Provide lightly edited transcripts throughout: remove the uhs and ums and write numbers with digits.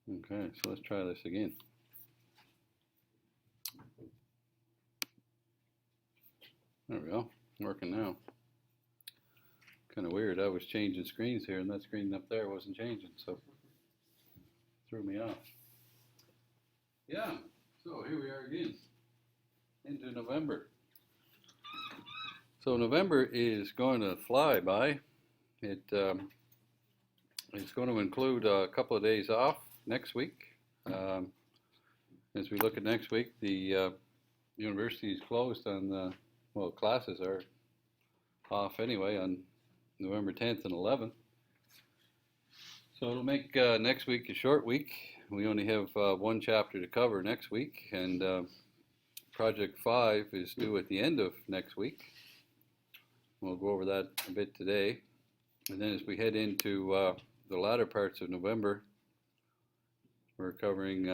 Okay, so let's try this again. There we go, working now. Kind of weird, I was changing screens here and that screen up there wasn't changing, so threw me off. Yeah, so here we are again, into November. So November is going to fly by. It's going to include a couple of days off next week. As we look at next week, the university is closed on, well, classes are off anyway on November 10th and 11th. So it'll make next week a short week. We only have one chapter to cover next week, and Project 5 is due at the end of next week. We'll go over that a bit today. And then as we head into the latter parts of November, we're covering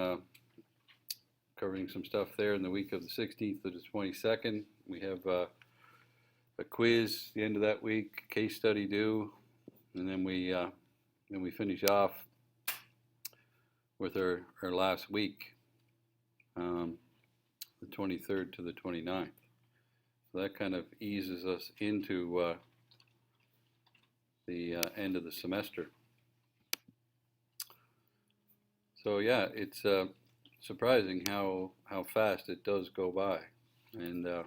some stuff there in the week of the 16th to the 22nd. We have a quiz at the end of that week, case study due, and then we finish off with our last week, the 23rd to the 29th. So that kind of eases us into the end of the semester. So yeah, it's surprising how fast it does go by. And you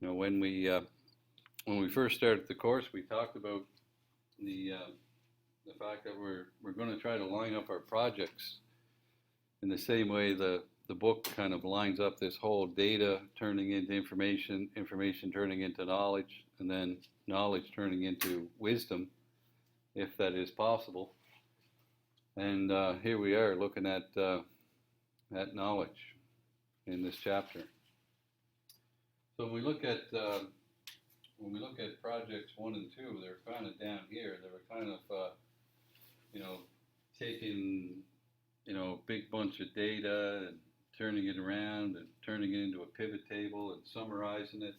know, when we first started the course, we talked about the fact that we're going to try to line up our projects in the same way the book kind of lines up this whole data turning into information, information turning into knowledge, and then knowledge turning into wisdom, if that is possible. And here we are looking at knowledge in this chapter. So when we look at projects 1 and 2, they're kind of down here. They were kind of you know, taking, you know, a big bunch of data and turning it around and turning it into a pivot table and summarizing it.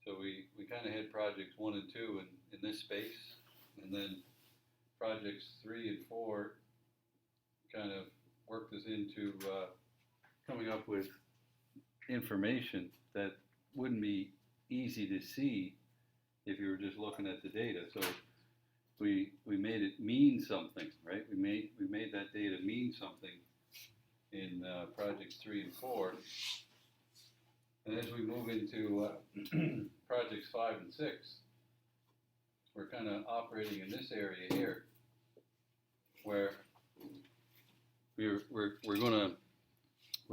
So we kind of had projects 1 and 2 in this space, and then projects 3 and 4 kind of worked us into coming up with information that wouldn't be easy to see if you were just looking at the data. So we made it mean something, right? We made that data mean something in projects 3 and 4. And as we move into projects 5 and 6, we're kind of operating in this area here, where we're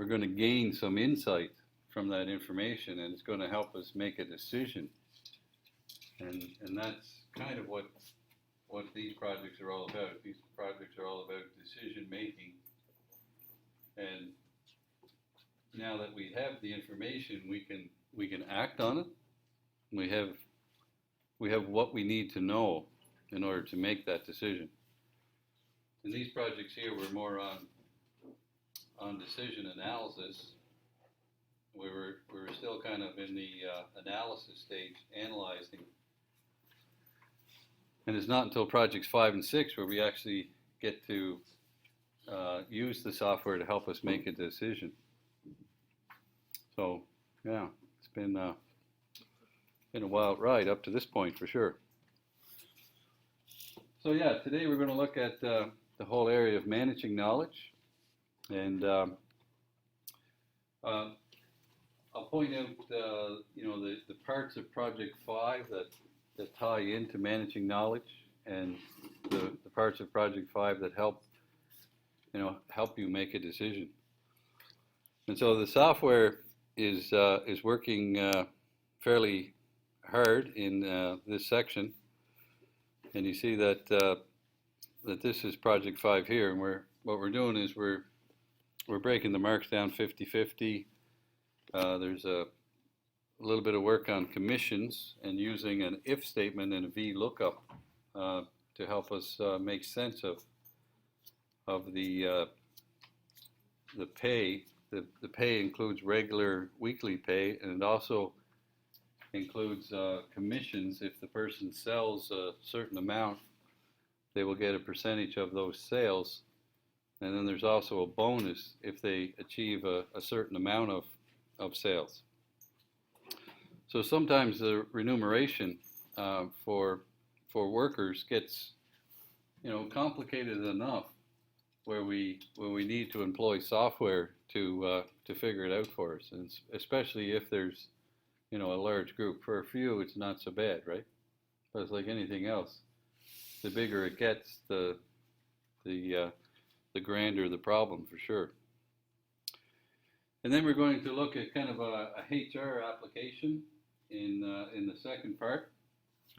going to gain some insight from that information, and it's going to help us make a decision. And that's kind of what these projects are all about. These projects are all about decision making. And now that we have the information, we can act on it. We have what we need to know in order to make that decision. And these projects here were more on decision analysis. We were still kind of in the analysis stage, analyzing. And it's not until projects 5 and 6 where we actually get to use the software to help us make a decision. So yeah, it's been a wild ride up to this point for sure. So yeah, today we're going to look at the whole area of managing knowledge, and I'll point out you know, the parts of Project 5 that tie into managing knowledge, and the parts of Project 5 that help you make a decision. And so the software is working fairly hard in this section, and you see that that this is Project 5 here, and what we're doing is we're breaking the marks down 50-50. There's a little bit of work on commissions and using an if statement and a VLOOKUP to help us make sense of the pay. The pay includes regular weekly pay, and it also includes commissions. If the person sells a certain amount, they will get a percentage of those sales. And then there's also a bonus if they achieve a certain amount of sales. So sometimes the remuneration for workers gets, complicated enough where we need to employ software to figure it out for us, and especially if there's a large group. For a few, it's not so bad, right? But it's like anything else. The bigger it gets, the grander the problem, for sure. And then we're going to look at kind of a HR application in the second part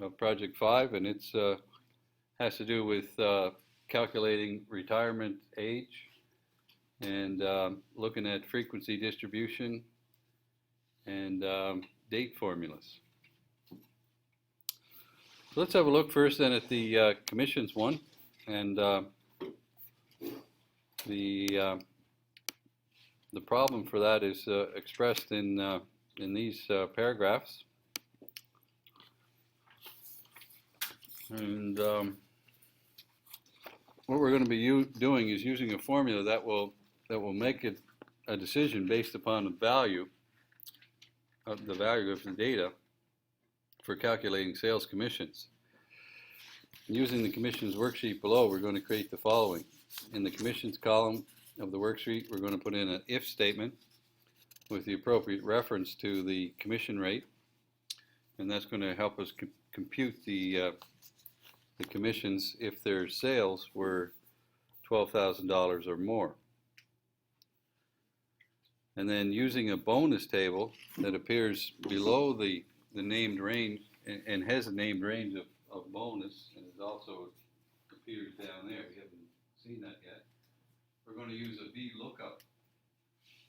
of Project 5, and it's has to do with calculating retirement age and looking at frequency distribution and date formulas. So let's have a look first then at the commissions one, and the problem for that is expressed in these paragraphs. And what we're going to be doing is using a formula that will make it a decision based upon the value of the data for calculating sales commissions. Using the commissions worksheet below, we're going to create the following. In the commissions column of the worksheet, we're going to put in an if statement with the appropriate reference to the commission rate, and that's going to help us compute the commissions if their sales were $12,000 or more. And then using a bonus table that appears below the named range and has a named range of bonus, and it also appears down there. We haven't seen that yet. We're going to use a VLOOKUP.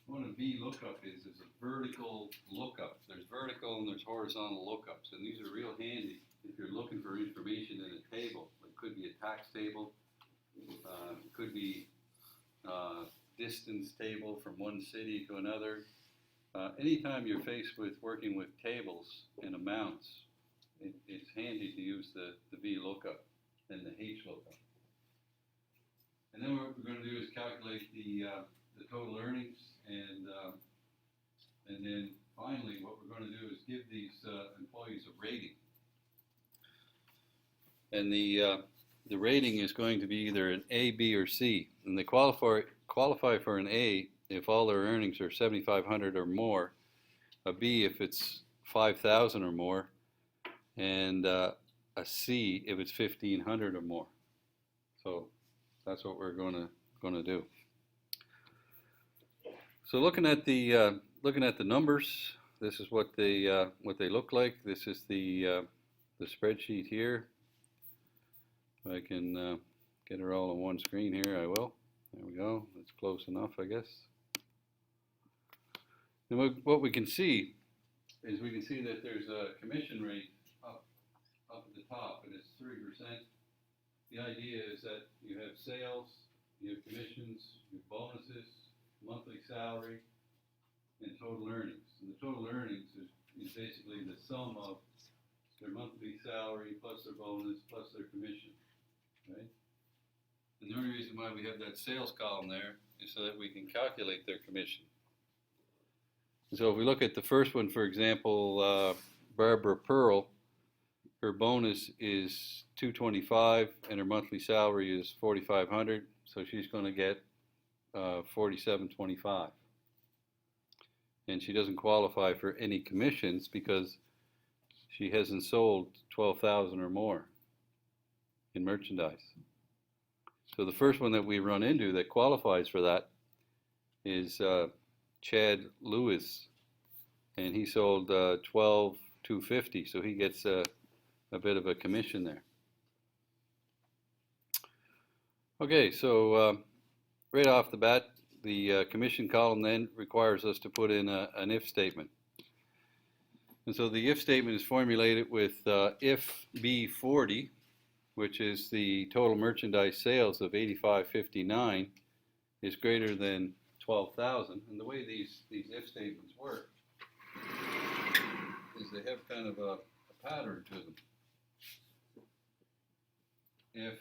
What a VLOOKUP is a vertical lookup. There's vertical and there's horizontal lookups, and these are real handy if you're looking for information in a table. It could be a tax table, it could be distance table from one city to another. Anytime you're faced with working with tables and amounts, it's handy to use the VLOOKUP and the HLOOKUP. And then what we're going to do is calculate the total earnings, and then finally what we're going to do is give these employees a rating. And the rating is going to be either an A, B, or C, and they qualify for an A if all their earnings are $7,500 or more, a B if it's $5,000 or more, and a C if it's $1,500 or more. So that's what we're going to do. So looking at the numbers, this is what they look like. This is the spreadsheet here. If I can get it all on one screen here, I will. There we go. That's close enough, I guess. And what we can see is that there's a commission rate up at the top, and it's 3%. The idea is that you have sales, you have commissions, you have bonuses, monthly salary, and total earnings. And the total earnings is basically the sum of their monthly salary plus their bonus plus their commission, right? And the only reason why we have that sales column there is so that we can calculate their commission. So if we look at the first one, for example, Barbara Pearl, her bonus is $225 and her monthly salary is $4,500, so she's going to get $47.25. And she doesn't qualify for any commissions because she hasn't sold $12,000 or more in merchandise. So the first one that we run into that qualifies for that is Chad Lewis, and he sold $12,250, so he gets a bit of a commission there. Okay, so right off the bat, the commission column then requires us to put in an if statement. And so the if statement is formulated with if B40, which is the total merchandise sales of $85.59, is greater than 12,000. And the way these if statements work is they have kind of a pattern to them. If,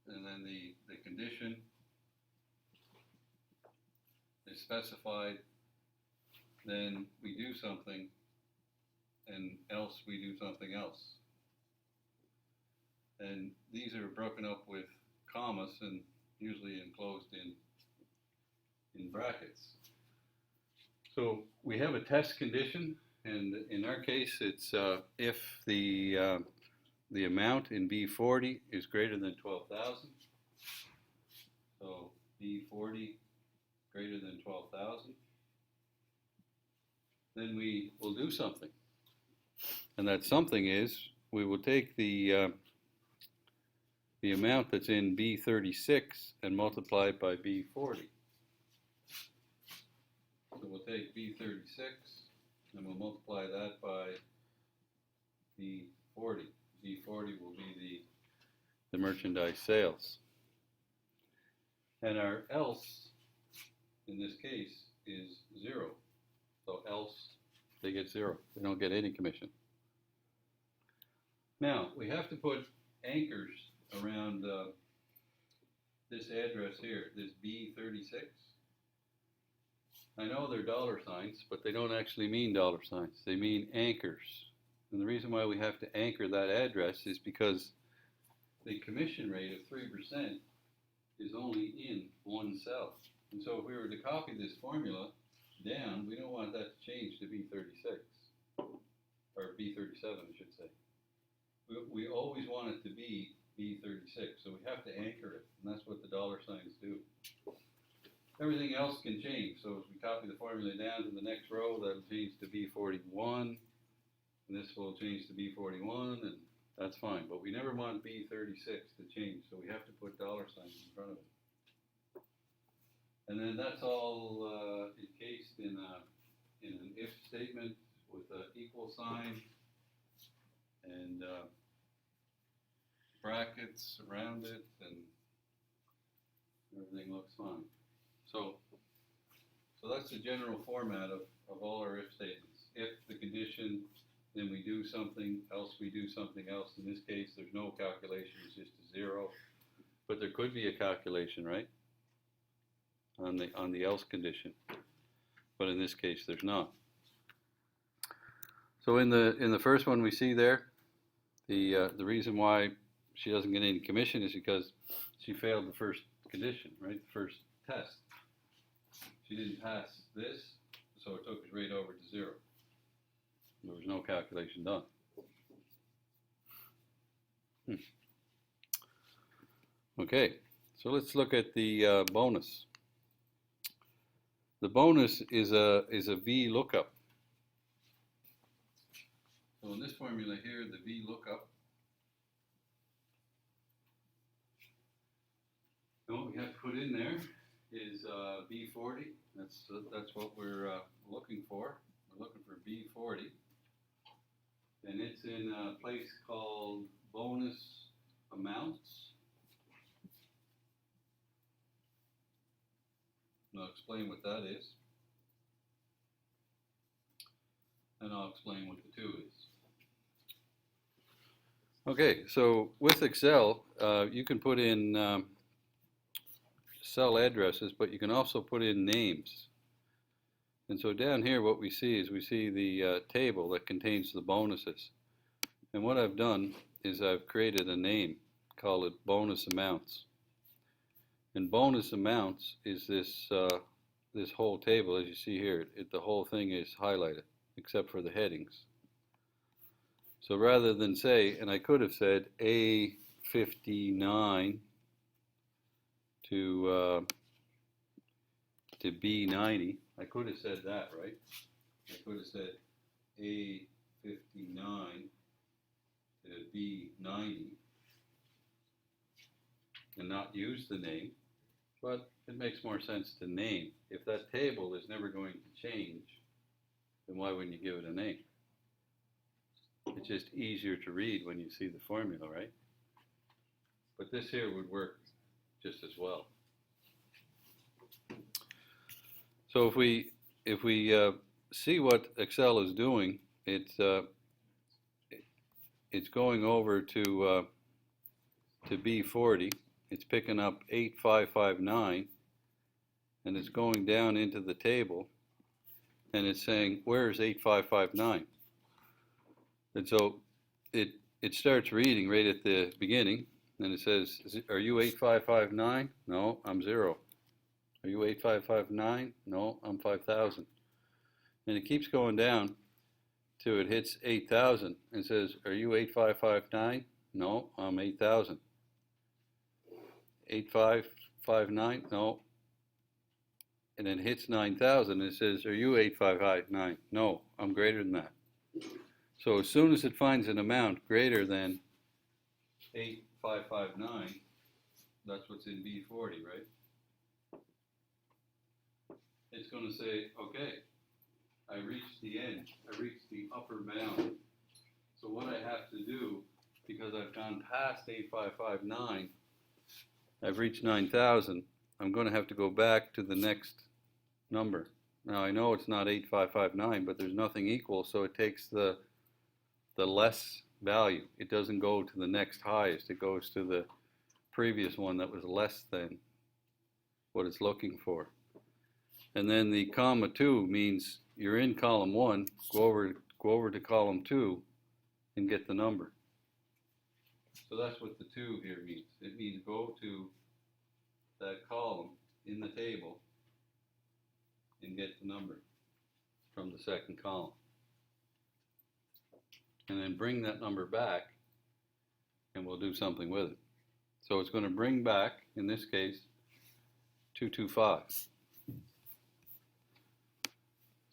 and then the condition, is specified, then we do something, and else we do something else. And these are broken up with commas and usually enclosed in brackets. So we have a test condition, and in our case it's if the amount in B40 is greater than 12,000. So B40 greater than 12,000. Then we will do something. And that something is, we will take the amount that's in B36 and multiply it by B40. So we'll take B36 and we'll multiply that by B40. B40 will be the merchandise sales. And our else, in this case, is 0. So else, they get 0. They don't get any commission. Now, we have to put anchors around this address here, this B36. I know they're dollar signs, but they don't actually mean dollar signs. They mean anchors. And the reason why we have to anchor that address is because the commission rate of 3% is only in one cell. And so if we were to copy this formula down, we don't want that to change to B36, or B37, I should say. We always want it to be B36, so we have to anchor it, and that's what the dollar signs do. Everything else can change, so as we copy the formula down to the next row, that'll change to B41, and this will change to B41, and that's fine. But we never want B36 to change, so we have to put dollar signs in front of it. And then that's all encased in an if statement with an equal sign and brackets around it, and everything looks fine. So that's the general format of all our if statements. If the condition, then we do something, else we do something else. In this case, there's no calculation, it's just a 0. But there could be a calculation, right? On the else condition. But in this case, there's not. So in the first one we see there, the reason why she doesn't get any commission is because she failed the first condition, right? The first test. She didn't pass this, so it took us right over to 0. There was no calculation done. Okay, so let's look at the bonus. The bonus is a VLOOKUP. So in this formula here, the VLOOKUP, and what we have to put in there is B40. That's what we're looking for. We're looking for B40, and it's in a place called bonus amounts. And I'll explain what that is, and I'll explain what the 2 is. Okay, so with Excel, you can put in cell addresses, but you can also put in names. And so down here what we see is the table that contains the bonuses. And what I've done is I've created a name, call it bonus amounts. And bonus amounts is this whole table, as you see here. The whole thing is highlighted, except for the headings. So rather than say, and I could have said A59 to B90, I could have said that, right? I could have said A59 to B90 and not use the name. But it makes more sense to name. If that table is never going to change, then why wouldn't you give it a name? It's just easier to read when you see the formula, right? But this here would work just as well. So if we see what Excel is doing, it's going over to B40. It's picking up 8559, and it's going down into the table, and it's saying, where's 8559? And so it starts reading right at the beginning, and it says, are you 8559? No, I'm 0. Are you 8559? No, I'm 5,000. And it keeps going down till it hits 8,000 and says, are you 8559? No, I'm 8,000. 8559? No. And then hits 9,000 and it says, are you 8559? No, I'm greater than that. So as soon as it finds an amount greater than 8559, that's what's in B40, right? It's going to say, okay, I reached the end, I reached the upper bound. So what I have to do, because I've gone past 8559, I've reached 9,000, I'm going to have to go back to the next number. Now I know it's not 8559, but there's nothing equal, so it takes the less value. It doesn't go to the next highest, it goes to the previous one that was less than what it's looking for. And then the comma 2 means you're in column 1, go over to column 2 and get the number. So that's what the 2 here means. It means go to that column in the table and get the number from the second column. And then bring that number back and we'll do something with it. So it's going to bring back, in this case, 225.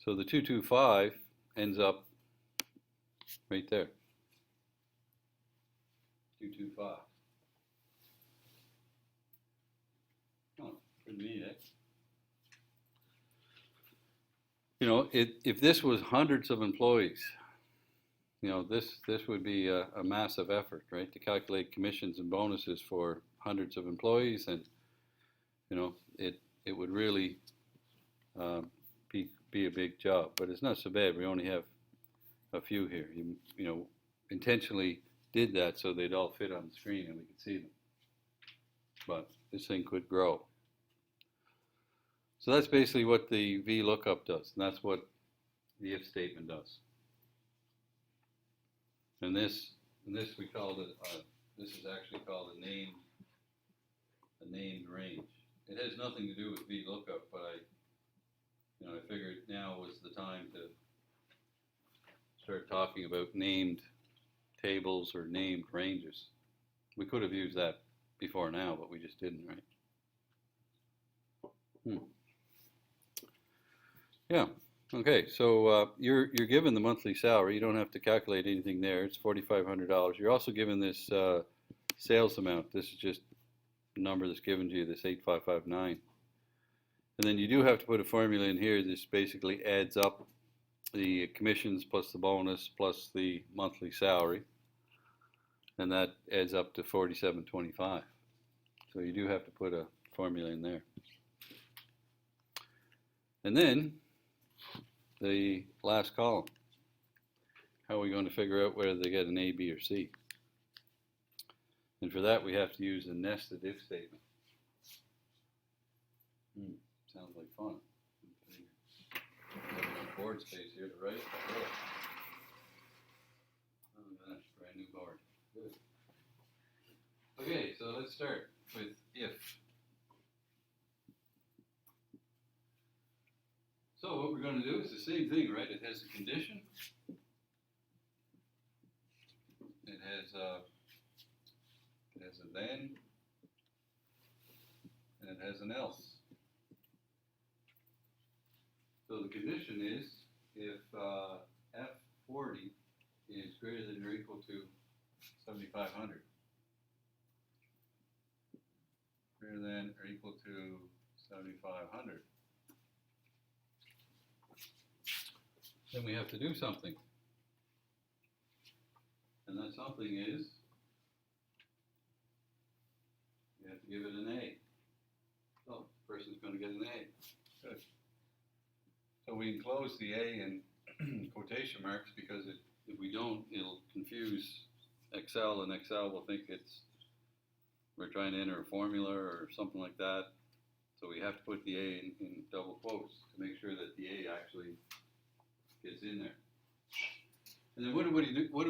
So the 225 ends up right there. 225. Oh, pretty neat, eh? You know, if this was hundreds of employees, you know, this would be a massive effort, right? To calculate commissions and bonuses for hundreds of employees, and you know, it would really be a big job. But it's not so bad. We only have a few here. You know, intentionally did that so they'd all fit on the screen and we could see them. But this thing could grow. So that's basically what the VLOOKUP does, and that's what the if statement does. And this we called it. This is actually called a named range. It has nothing to do with VLOOKUP, but I figured now was the time to start talking about named tables or named ranges. We could have used that before now, but we just didn't, right? Yeah. Okay. So you're given the monthly salary. You don't have to calculate anything there. It's $4,500. You're also given this sales amount. This is just the number that's given to you, this 8559. And then you do have to put a formula in here. This basically adds up the commissions plus the bonus plus the monthly salary, and that adds up to $4,725. So you do have to put a formula in there. And then the last column. How are we going to figure out whether they get an A, B, or C? And for that we have to use a nested if statement. Sounds like fun. Board space here to write. Oh gosh, brand new board. Good. Okay, so let's start with if. So what we're going to do is the same thing, right? It has a condition. It has a then, and it has an else. So the condition is if F40 is greater than or equal to 7,500. Greater than or equal to 7,500. Then we have to do something. And that something is, you have to give it an A. So the person's going to get an A. Good. So we enclose the A in quotation marks because if we don't, it'll confuse Excel, and Excel will think we're trying to enter a formula or something like that. So we have to put the A in double quotes to make sure that the A actually gets in there. And then what do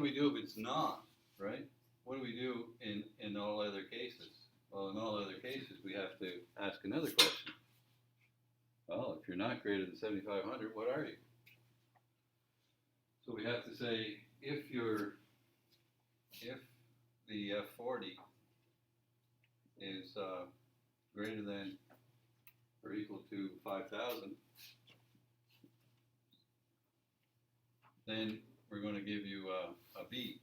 we do if it's not, right? What do we do in all other cases? Well, in all other cases, we have to ask another question. Well, if you're not greater than 7,500, what are you? So we have to say, if the F40 is greater than or equal to 5,000, then we're going to give you a B.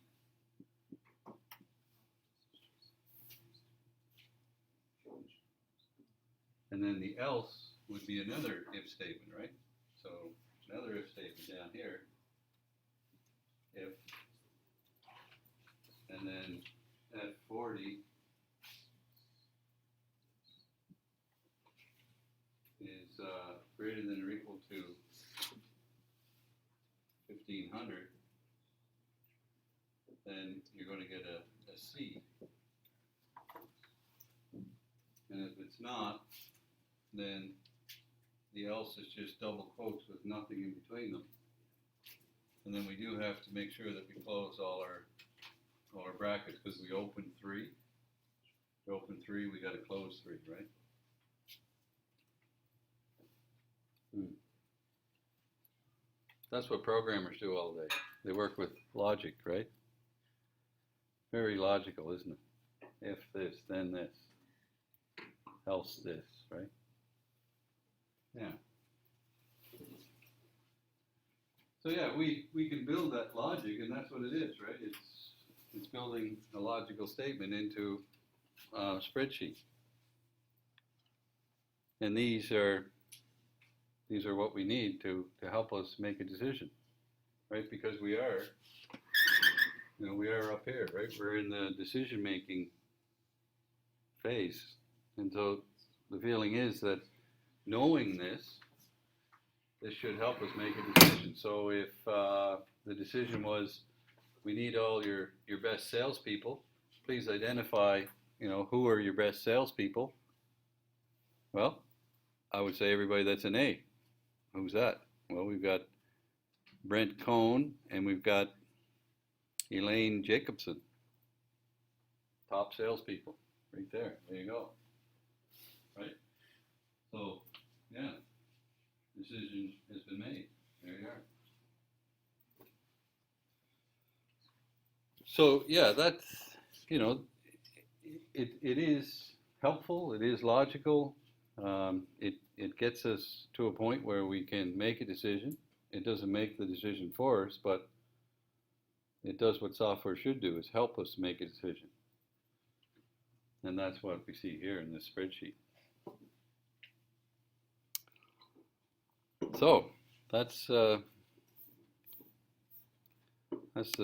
And then the else would be another if statement, right? So another if statement down here. If, and then at 40 is greater than or equal to 1,500, then you're going to get a C. And if it's not, then the else is just double quotes with nothing in between them. And then we do have to make sure that we close all our brackets, because we open 3. We open 3, we got to close 3, right? That's what programmers do all day. They work with logic, right? Very logical, isn't it? If this, then this, else this, right? Yeah. So yeah, we can build that logic, and that's what it is, right? It's building a logical statement into a spreadsheet. And these are what we need to help us make a decision, right? Because we are up here, right? We're in the decision-making phase. And so the feeling is that knowing this should help us make a decision. So if the decision was, we need all your best salespeople, please identify, who are your best salespeople. Well, I would say everybody that's an A. Who's that? Well, we've got Brent Cohn and we've got Elaine Jacobson. Top salespeople, right there. There you go. Right? So, yeah, decision has been made. There you are. So, yeah, that's, it is helpful. It is logical. It gets us to a point where we can make a decision. It doesn't make the decision for us, but it does what software should do, is help us make a decision. And that's what we see here in this spreadsheet. So that's the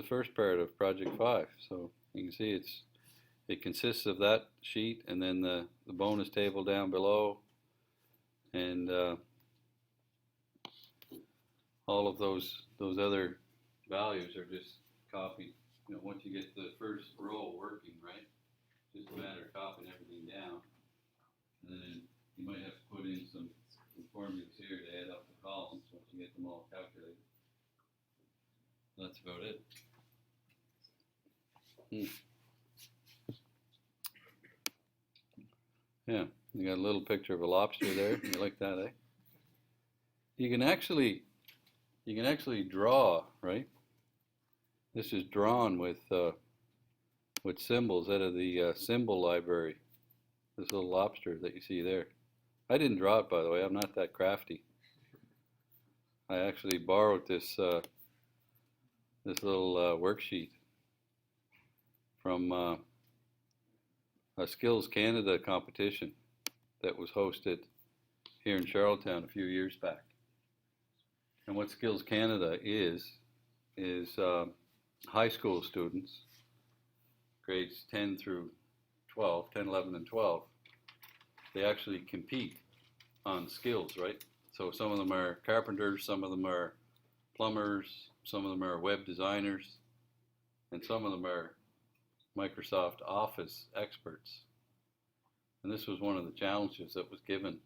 first part of Project 5. So you can see it consists of that sheet and then the bonus table down below, and all of those other values are just copied. Once you get the first row working, right? Just a matter of copying everything down, and then you might have to put in some formulas here to add up the columns once you get them all calculated. That's about it. Yeah, you got a little picture of a lobster there. You like that, eh? You can actually draw, right? This is drawn with symbols out of the symbol library. This little lobster that you see there. I didn't draw it, by the way. I'm not that crafty. I actually borrowed this this little worksheet from a Skills Canada competition that was hosted here in Charlottetown a few years back. And what Skills Canada is high school students, grades 10 through 12, 10, 11, and 12, they actually compete on skills, right? So some of them are carpenters, some of them are plumbers, some of them are web designers, and some of them are Microsoft Office experts. And this was one of the challenges that was given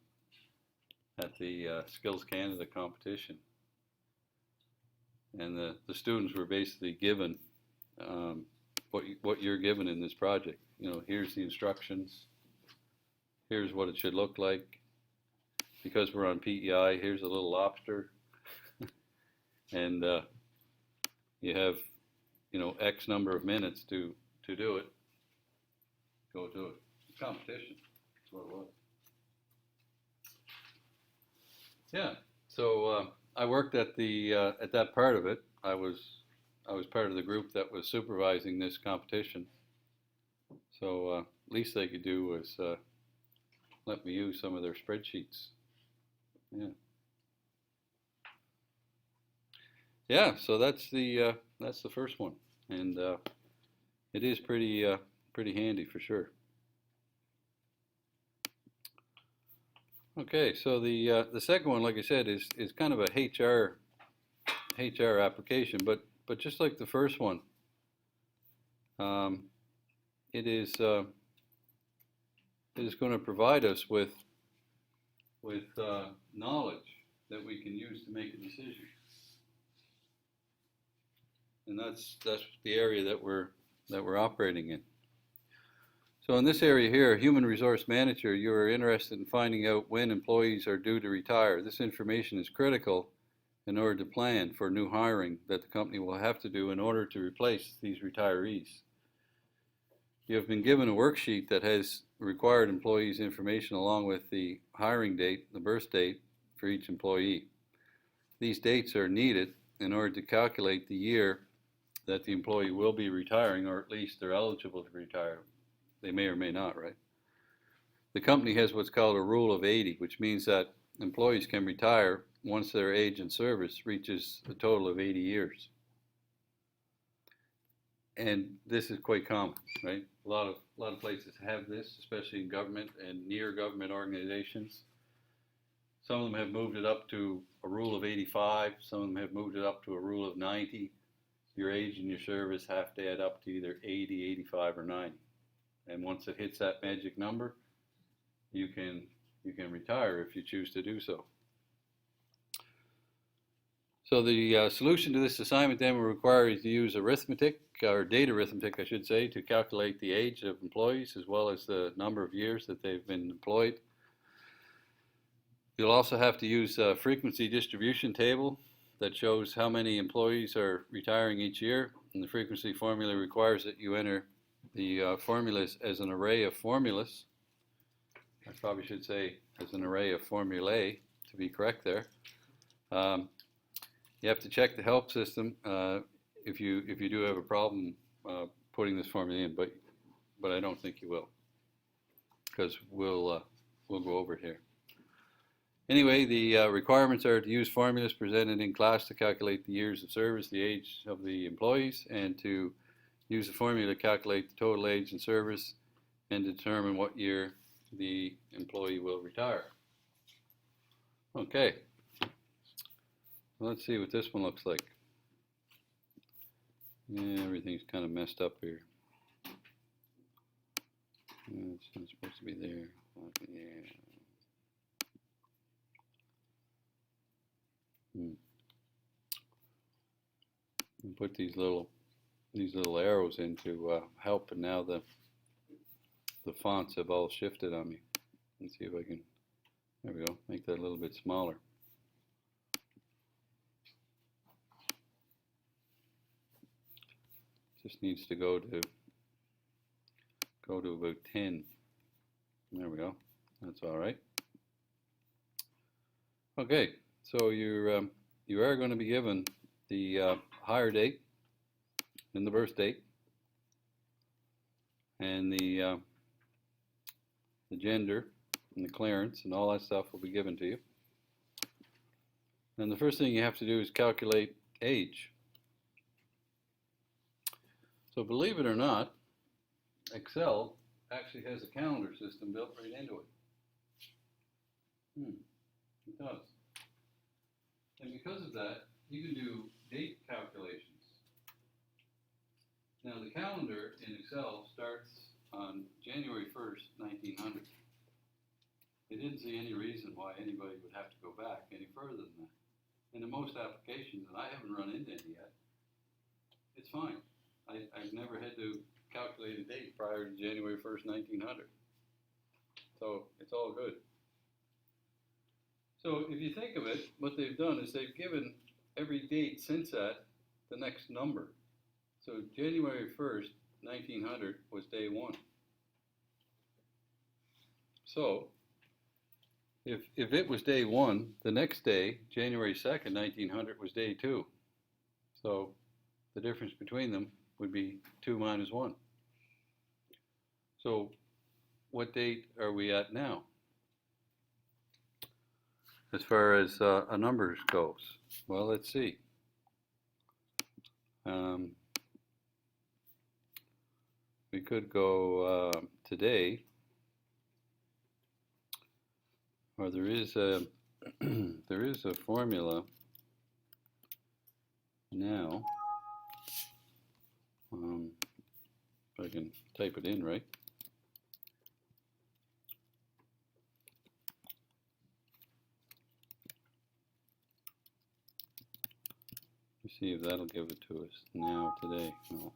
at the Skills Canada competition. And the students were basically given what you're given in this project. You know, here's the instructions. Here's what it should look like. Because we're on PEI, here's a little lobster. And you have, you know, X number of minutes to do it. Go do it. It's competition. That's what it was. Yeah. So I worked at that part of it. I was part of the group that was supervising this competition. So least they could do was let me use some of their spreadsheets. Yeah. Yeah. So that's the first one, and it is pretty handy for sure. Okay, so the second one, like I said, is kind of a HR application, but just like the first one, it is going to provide us with knowledge that we can use to make a decision, and that's the area that we're operating in. So in this area here, human resource manager, you are interested in finding out when employees are due to retire. This information is critical in order to plan for new hiring that the company will have to do in order to replace these retirees. You have been given a worksheet that has required employees' information along with the hiring date, the birth date for each employee. These dates are needed in order to calculate the year that the employee will be retiring, or at least they're eligible to retire. They may or may not, right? The company has what's called a rule of 80, which means that employees can retire once their age in service reaches a total of 80 years. And this is quite common, right? A lot of places have this, especially in government and near government organizations. Some of them have moved it up to a rule of 85. Some of them have moved it up to a rule of 90. Your age in your service have to add up to either 80, 85, or 90. And once it hits that magic number, you can retire if you choose to do so. So the solution to this assignment then will require you to use arithmetic, or data arithmetic I should say, to calculate the age of employees as well as the number of years that they've been employed. You'll also have to use a frequency distribution table that shows how many employees are retiring each year, and the frequency formula requires that you enter the formulas as an array of formulas. I probably should say as an array of formulae to be correct there. You have to check the help system if you do have a problem putting this formula in, but I don't think you will, because we'll go over it here. Anyway, the requirements are to use formulas presented in class to calculate the years of service, the age of the employees, and to use the formula to calculate the total age in service and determine what year the employee will retire. Okay, let's see what this one looks like. Yeah, everything's kind of messed up here. It's not supposed to be there. And put these little arrows in to help, and now the fonts have all shifted on me. Let's see if I can, there we go, make that a little bit smaller. Just needs to go to about 10. There we go. That's all right. Okay, so you are going to be given the hire date and the birth date, and the gender and the clearance and all that stuff will be given to you. And the first thing you have to do is calculate age. So believe it or not, Excel actually has a calendar system built right into it. It does. And because of that, you can do date calculations. Now the calendar in Excel starts on January 1st, 1900. It didn't see any reason why anybody would have to go back any further than that. And in most applications, and I haven't run into any yet, it's fine. I've never had to calculate a date prior to January 1st, 1900. So it's all good. So if you think of it, what they've done is they've given every date since that the next number. So January 1st, 1900 was day 1. So if it was day 1, the next day, January 2nd, 1900 was day 2. So the difference between them would be 2 minus 1. So what date are we at now, as far as a numbers goes? Well, let's see. We could go today, or there is a there is a formula now. If I can type it in right. Let's see if that'll give it to us now today. No.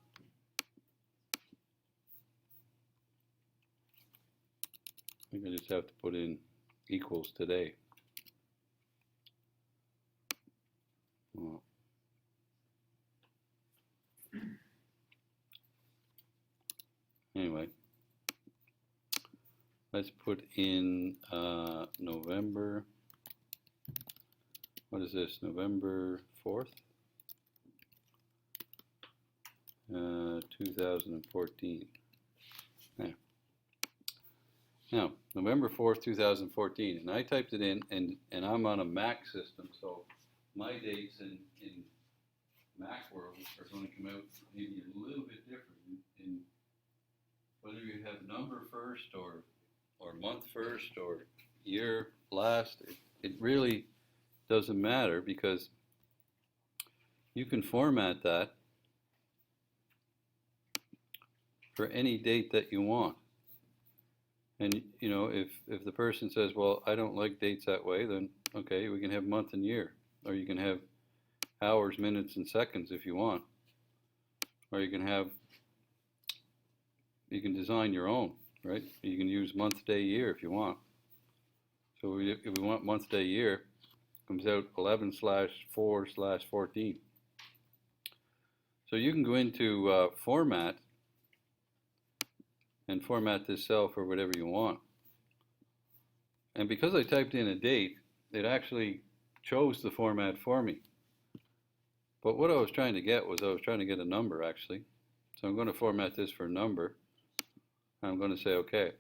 I think I just have to put in equals today. Well, anyway, let's put in November. What is this? November 4th, 2014. There. Now, November 4th, 2014, and I typed it in, and I'm on a Mac system, so my dates in Mac world are going to come out maybe a little bit different. In whether you have number first or month first or year last, it really doesn't matter, because you can format that for any date that you want. And you know, if the person says, well, I don't like dates that way, then okay, we can have month and year, or you can have hours, minutes, and seconds if you want, or you can design your own, right? You can use month, day, year if you want. So if we want month, day, year, it comes out 11/4/14. So you can go into format and format this cell for whatever you want. And because I typed in a date, it actually chose the format for me. But what I was trying to get was, I was trying to get a number actually. So I'm going to format this for a number. I'm going to say OK.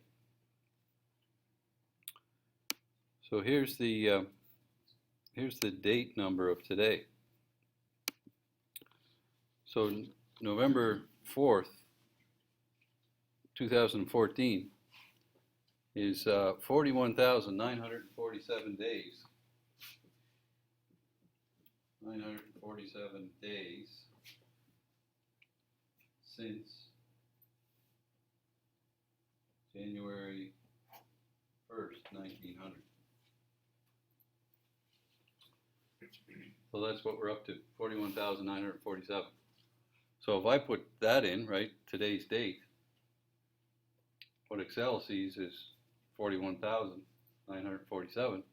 So here's the date number of today. So November 4th, 2014 is 41,947 days. 947 days since January 1st, 1900. So that's what we're up to, 41,947. So if I put that in, right, today's date, what Excel sees is 41,947.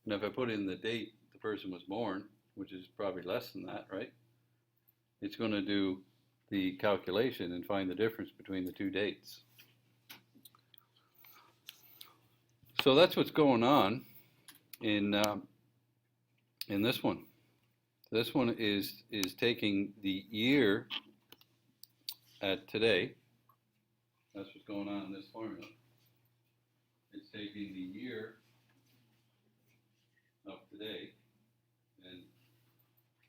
And if I put in the date the person was born, which is probably less than that, right, it's going to do the calculation and find the difference between the two dates. So that's what's going on in this one. This one is taking the year at today. That's what's going on in this formula. It's taking the year of today, and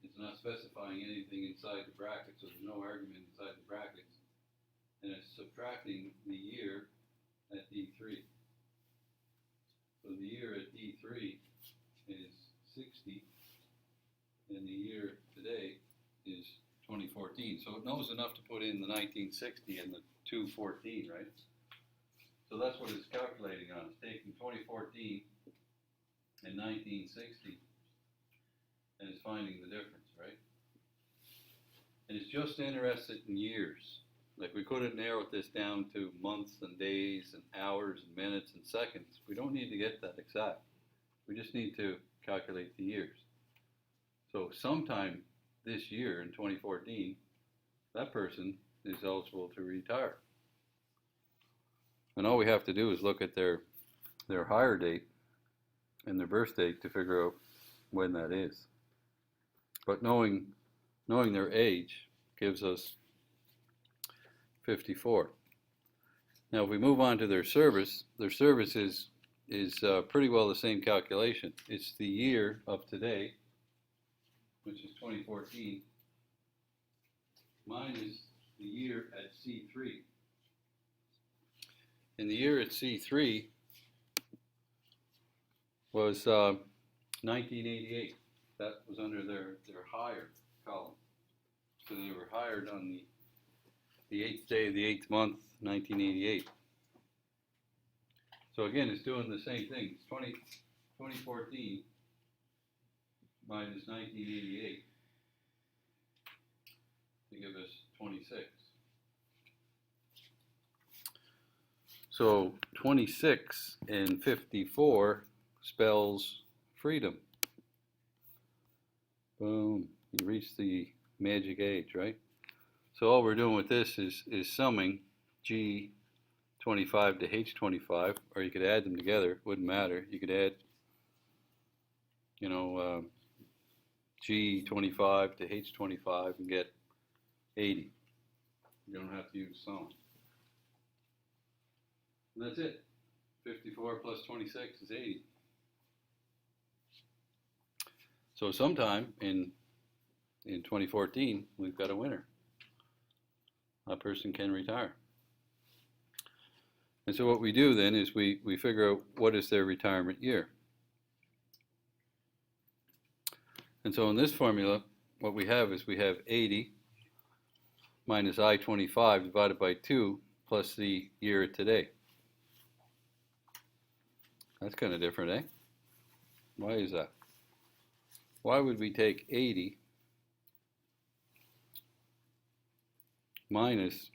it's not specifying anything inside the brackets, so there's no argument inside the brackets, and it's subtracting the year at D3. So the year at D3 is 60, and the year today is 2014. So it knows enough to put in the 1960 and the 214, right? So that's what it's calculating on. It's taking 2014 and 1960 and is finding the difference, right? And it's just interested in years. Like, we could have narrowed this down to months and days and hours and minutes and seconds. We don't need to get that exact. We just need to calculate the years. So sometime this year in 2014, that person is eligible to retire. And all we have to do is look at their hire date and their birth date to figure out when that is. But knowing their age gives us 54. Now, if we move on to their service is pretty well the same calculation. It's the year of today, which is 2014, minus the year at C3. And the year at C3 was 1988. That was under their hire column. So they were hired on the 8th day of the 8th month, 1988. So again, it's doing the same thing. It's 2014 minus 1988 to give us 26. So 26 and 54 spells freedom. Boom, you reach the magic age, right? So all we're doing with this is summing G25 to H25, or you could add them together, wouldn't matter. You could add, G25 to H25 and get 80. You don't have to use sum. And that's it. 54 plus 26 is 80. So sometime in 2014, we've got a winner. A person can retire. And so what we do then is we figure out what is their retirement year. And so in this formula, what we have is we have 80 minus I-25 divided by 2 plus the year today. That's kind of different, eh? Why is that? Why would we take 80 minus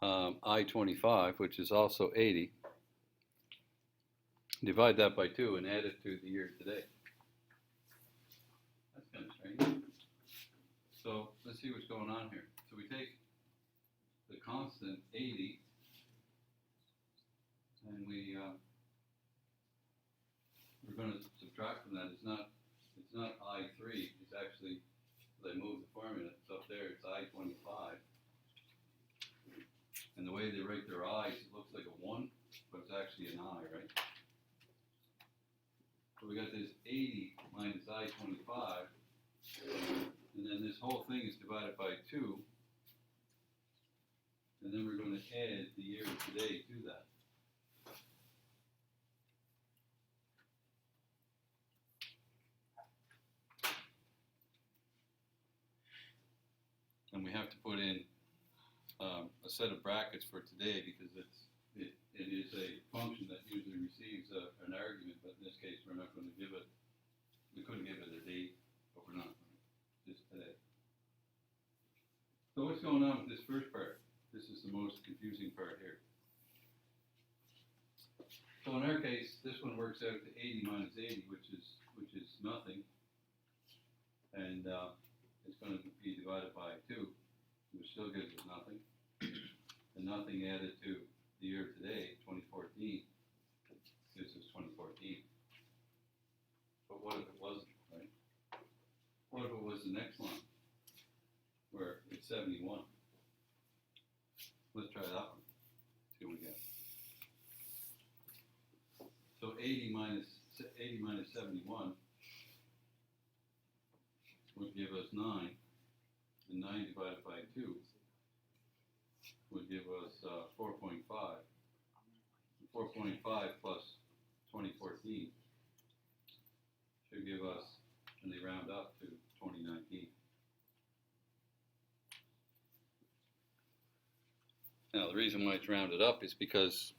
I-25, which is also 80, divide that by 2 and add it to the year today? That's kind of strange. So let's see what's going on here. So we take the constant 80 and we're going to subtract from that. It's not I3. It's actually, they move the formula. It's up there. It's I-25. And the way they write their I's, it looks like a 1, but it's actually an I, right? So we got this 80 minus I-25, and then this whole thing is divided by 2, and then we're going to add the year of today to that. And we have to put in a set of brackets for today because it is a function that usually receives an argument, but in this case we're not going to give it, we couldn't give it a date, but we're not going to, just today. So what's going on with this first part? This is the most confusing part here. So in our case, this one works out to 80 minus 80, which is nothing, and it's going to be divided by 2, which still gives us nothing. And nothing added to the year today, 2014, gives us 2014. But what if it wasn't, right? What if it was the next one, where it's 71? Let's try that one. See what we get. So 80 minus 71 would give us 9, and 9 divided by 2 would give us 4.5. 4.5 plus 2014 should give us, and they round up to 2019. Now the reason why it's rounded up is because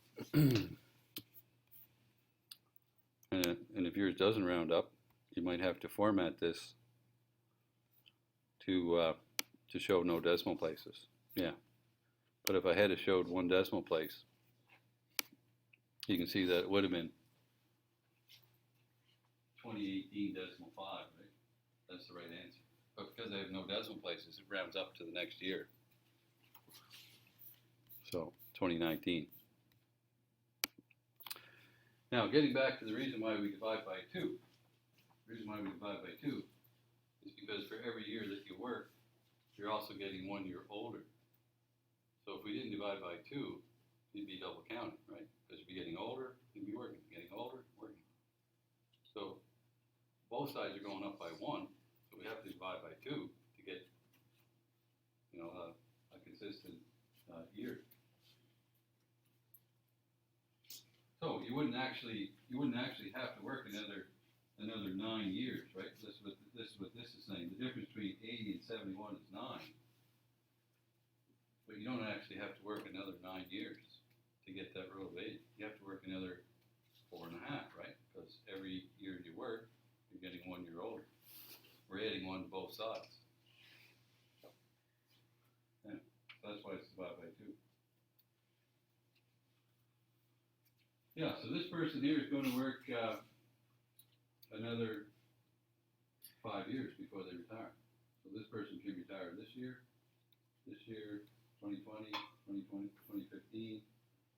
And if yours doesn't round up, you might have to format this to show no decimal places. Yeah. But if I had it showed one decimal place, you can see that it would have been 2018.5, right? That's the right answer. But because I have no decimal places, it rounds up to the next year. So 2019. Now, getting back to the reason why we divide by 2. The reason why we divide by 2 is because for every year that you work, you're also getting 1 year older. So if we didn't divide by 2, you'd be double counting, right? Because you'd be getting older, you'd be working. Getting older, working. So both sides are going up by 1, so we have to divide by 2 to get, you know, a consistent year. So you wouldn't actually have to work another 9 years, right? This is what this is saying. The difference between 80 and 71 is 9. But you don't actually have to work another 9 years to get that row of 8. You have to work another 4.5, right? Because every year you work, you're getting 1 year older. We're adding 1 to both sides. Yeah, that's why it's divided by 2. Yeah, so this person here is going to work another 5 years before they retire. So this person can retire this year, 2020, 2015.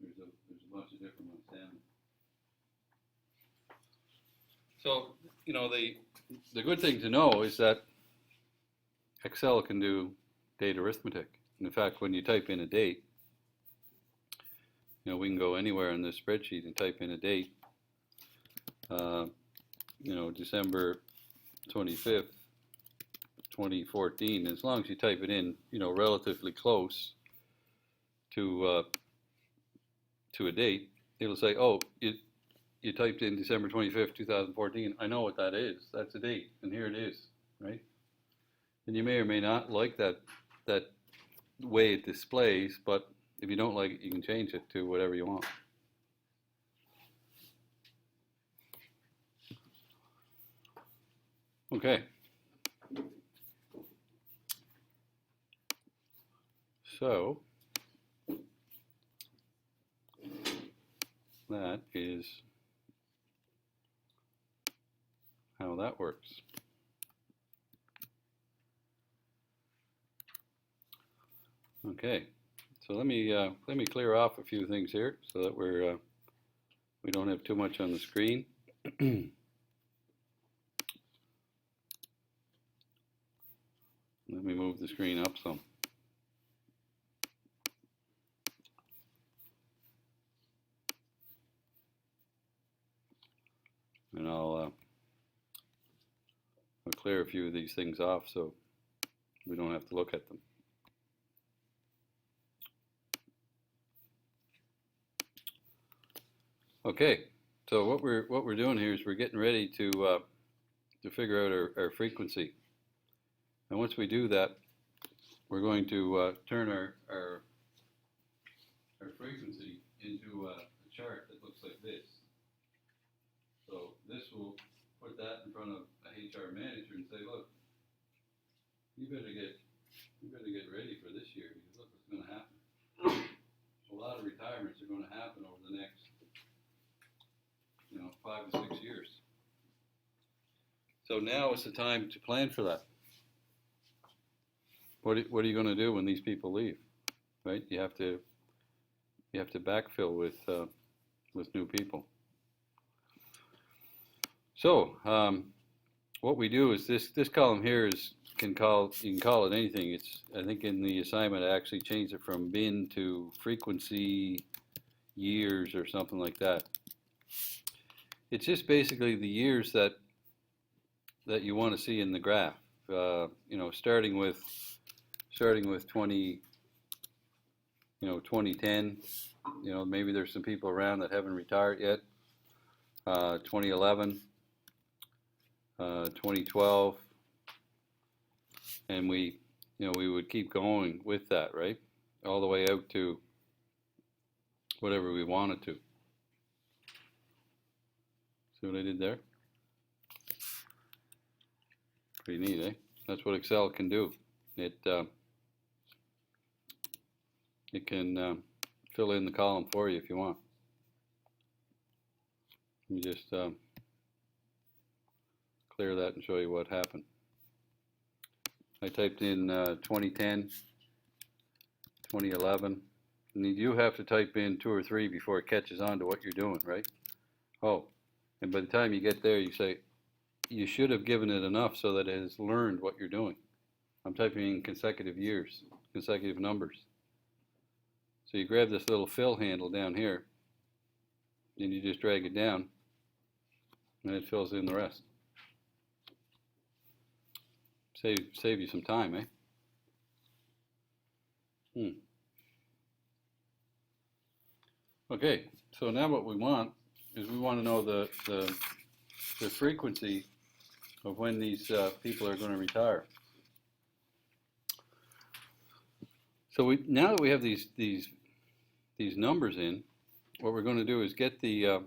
There's a bunch of different ones down. So, you know, the good thing to know is that Excel can do date arithmetic. And in fact, when you type in a date, you know, we can go anywhere in this spreadsheet and type in a date, you know, December 25th, 2014. As long as you type it in, you know, relatively close to a date, it'll say, oh, you typed in December 25th, 2014. I know what that is. That's a date, and here it is, right? And you may or may not like that way it displays, but if you don't like it, you can change it to whatever you want. Okay. So that is how that works. Okay. So let me clear off a few things here so that we don't have too much on the screen. Let me move the screen up some. And I'll clear a few of these things off so we don't have to look at them. Okay, so what we're doing here is we're getting ready to figure out our frequency. And once we do that, we're going to turn our frequency into a chart that looks like this. So this will put that in front of a HR manager and say, look, you better get ready for this year because look what's going to happen. A lot of retirements are going to happen over the next 5 to 6 years. So now is the time to plan for that. What are you going to do when these people leave? Right? You have to backfill with new people. So what we do is this column here you can call it anything. I think in the assignment I actually changed it from bin to frequency years or something like that. It's just basically the years that you want to see in the graph. Starting with 2010. Maybe there's some people around that haven't retired yet. 2011, 2012, and we would keep going with that, right, all the way out to whatever we wanted to. See what I did there? Pretty neat, eh? That's what Excel can do. It can fill in the column for you if you want. Let me just clear that and show you what happened. I typed in 2010, 2011, and you have to type in 2 or 3 before it catches on to what you're doing, right? Oh, and by the time you get there, you say, you should have given it enough so that it has learned what you're doing. I'm typing in consecutive years, consecutive numbers. So you grab this little fill handle down here, and you just drag it down, and it fills in the rest. Save you some time, eh? Okay, so now what we want is we want to know the frequency of when these people are going to retire. So now that we have these numbers in, what we're going to do is get the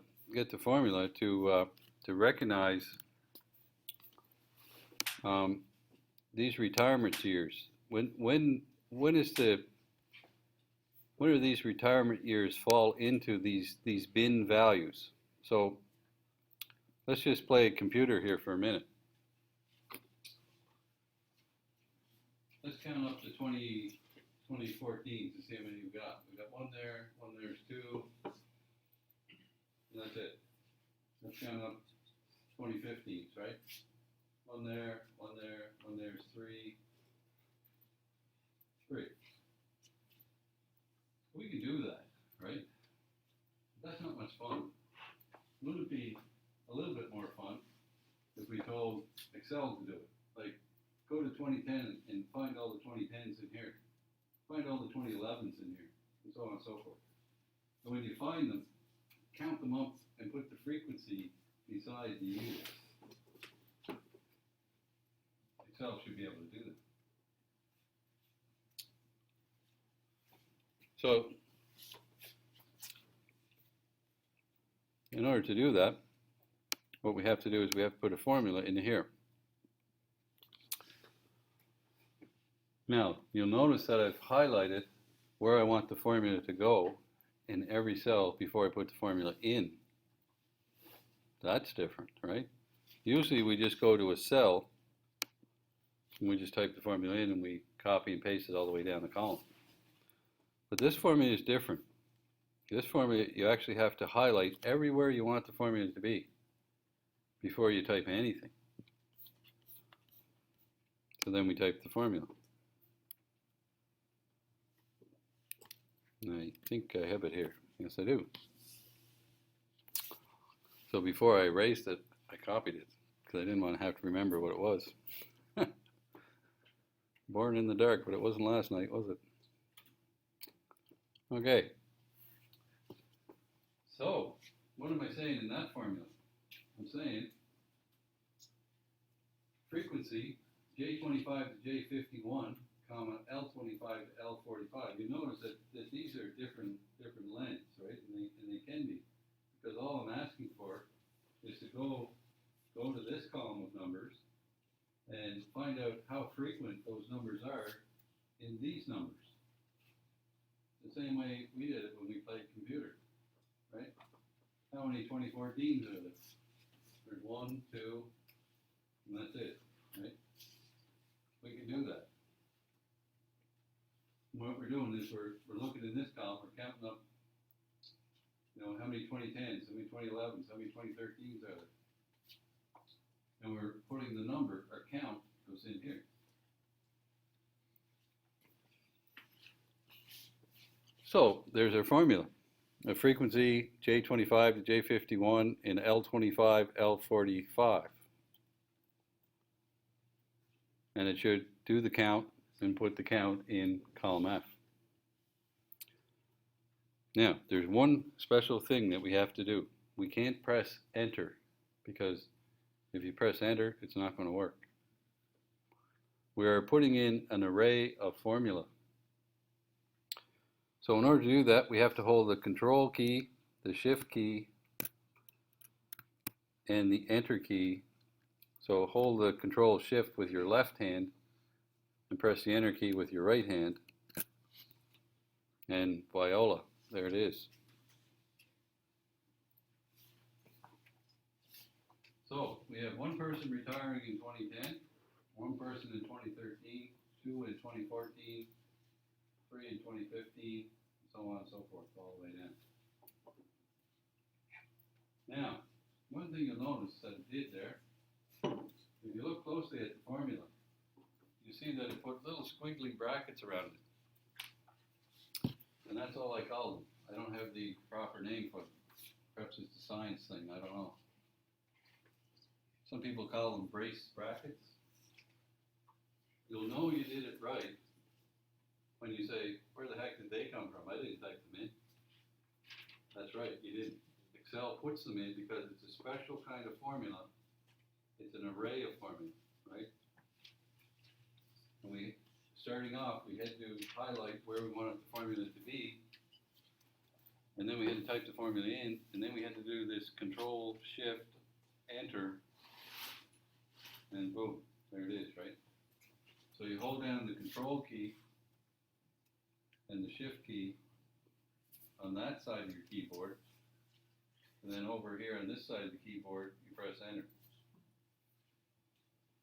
formula to recognize these retirement years. When do these retirement years fall into these bin values? So let's just play a computer here for a minute. Let's count up to 2014 to see how many we've got. We've got one there's 2, and that's it. Let's count up 2015s, right? One there's 3. We can do that, right? That's not much fun. Wouldn't it be a little bit more fun if we told Excel to do it? Like, go to 2010 and find all the 2010s in here. Find all the 2011s in here, and so on and so forth. And when you find them, count them up and put the frequency beside the years. Excel should be able to do that. So, in order to do that, what we have to do is we have to put a formula into here. Now, you'll notice that I've highlighted where I want the formula to go in every cell before I put the formula in. That's different, right? Usually we just go to a cell and we just type the formula in and we copy and paste it all the way down the column. But this formula is different. This formula, you actually have to highlight everywhere you want the formula to be before you type anything. So then we type the formula. And I think I have it here. Yes, I do. So before I erased it, I copied it because I didn't want to have to remember what it was. Born in the dark, but it wasn't last night, was it? Okay. So, what am I saying in that formula? I'm saying frequency J25 to J51, comma L25 to L45. You notice that these are different lengths, right? And they can be, because all I'm asking for is to go to this column of numbers and find out how frequent those numbers are in these numbers. The same way we did it when we played computer, right? How many 2014s are there? There's 1, 2, and that's it, right? We can do that. And what we're doing is we're looking in this column, we're counting up, how many 2010s, how many 2011s, how many 2013s are there? And we're putting the number, our count, goes in here. So there's our formula. A frequency J25 to J51 in L25, L45. And it should do the count and put the count in column F. Now, there's one special thing that we have to do. We can't press enter, because if you press enter, it's not going to work. We are putting in an array of formula. So in order to do that, we have to hold the control key, the shift key, and the enter key. So hold the control shift with your left hand and press the enter key with your right hand, and voila, there it is. So we have one person retiring in 2010, one person in 2013, two in 2014, three in 2015, so on and so forth, all the way down. Now, one thing you'll notice that it did there, if you look closely at the formula, you see that it put little squiggly brackets around it. And that's all I call them. I don't have the proper name for them. Perhaps it's a science thing, I don't know. Some people call them brace brackets. You'll know you did it right when you say, where the heck did they come from? I didn't type them in. That's right, you didn't. Excel puts them in because it's a special kind of formula. It's an array of formulas, right? And starting off, we had to highlight where we wanted the formula to be, and then we had to type the formula in, and then we had to do this Control Shift Enter, and boom, there it is, right? So you hold down the Control key and the Shift key on that side of your keyboard, and then over here on this side of the keyboard, you press Enter.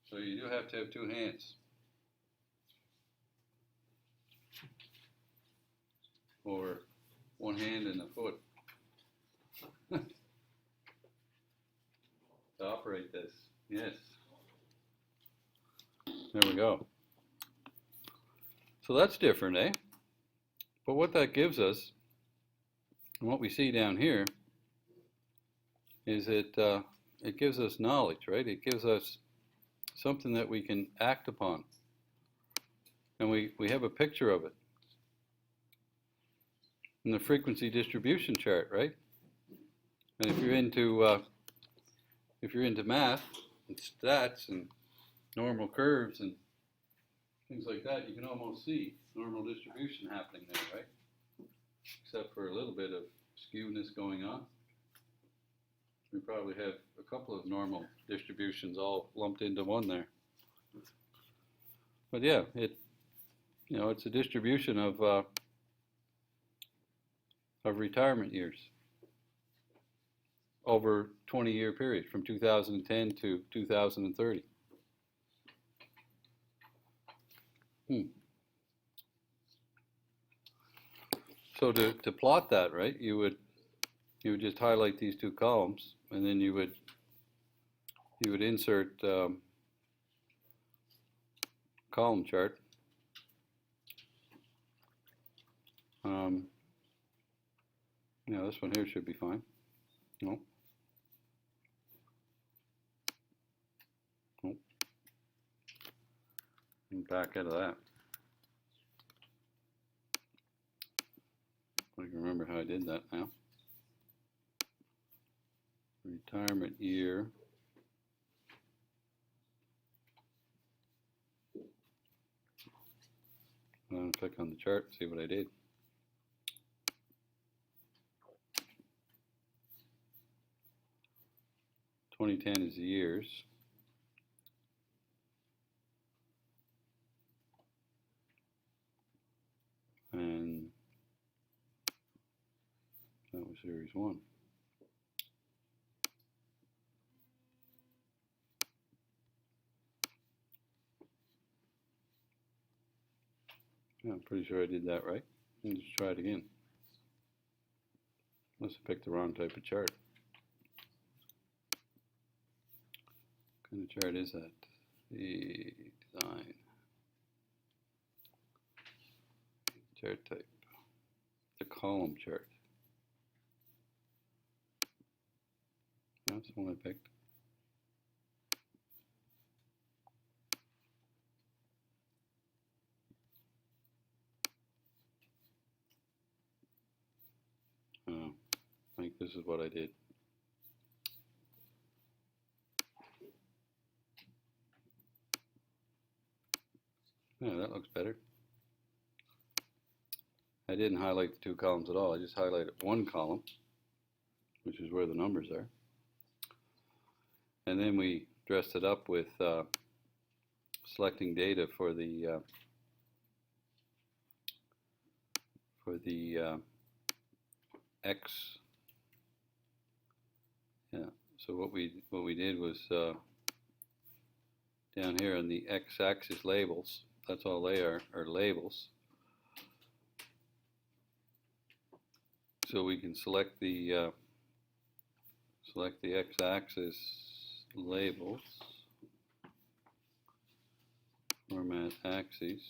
So you do have to have two hands. Or one hand and a foot to operate this. Yes. There we go. So that's different, eh? But what that gives us, and what we see down here, is it gives us knowledge, right? It gives us something that we can act upon. And we have a picture of it in the frequency distribution chart, right? And if you're into math and stats and normal curves and things like that, you can almost see normal distribution happening there, right? Except for a little bit of skewness going on. We probably have a couple of normal distributions all lumped into one there. But yeah, it's a distribution of retirement years over 20-year period from 2010 to 2030. So to plot that, right, you would just highlight these two columns, and then you would insert column chart. Yeah, this one here should be fine. No. Nope. And back out of that. I can remember how I did that now. Retirement year. I'm going to click on the chart and see what I did. (2010) is the years. And that was series 1. Yeah, I'm pretty sure I did that right. Let's just try it again. Must have picked the wrong type of chart. What kind of chart is that? The design. Chart type. The column chart. That's the one I picked. Oh, I think this is what I did. Yeah, that looks better. I didn't highlight the two columns at all. I just highlighted one column, which is where the numbers are. and then we dressed it up with selecting data for the X. Yeah. So what we did was down here on the X-axis labels. That's all they are labels. So we can select the X-axis labels, format axes,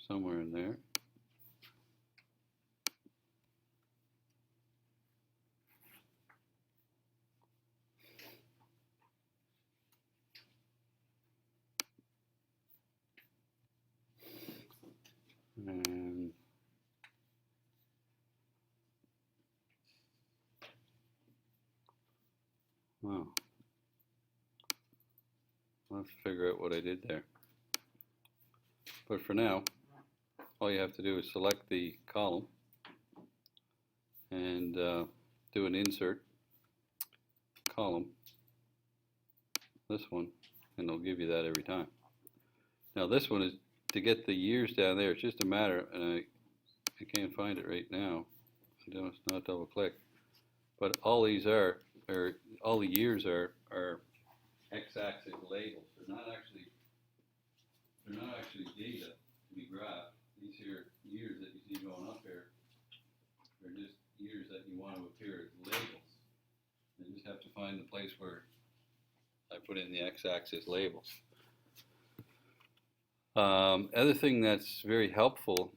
somewhere in there. And wow, I'll have to figure out what I did there. But for now, all you have to do is select the column and do an insert column, this one, and it'll give you that every time. Now this one is to get the years down there. It's just a matter, and I can't find it right now. I don't not double click, but all these are, or all the years are X-axis labels. They're not actually data to be graphed. These here years that you see going up here are just years that you want to appear as labels. You just have to find the place where I put in the X-axis labels. Other thing that's very helpful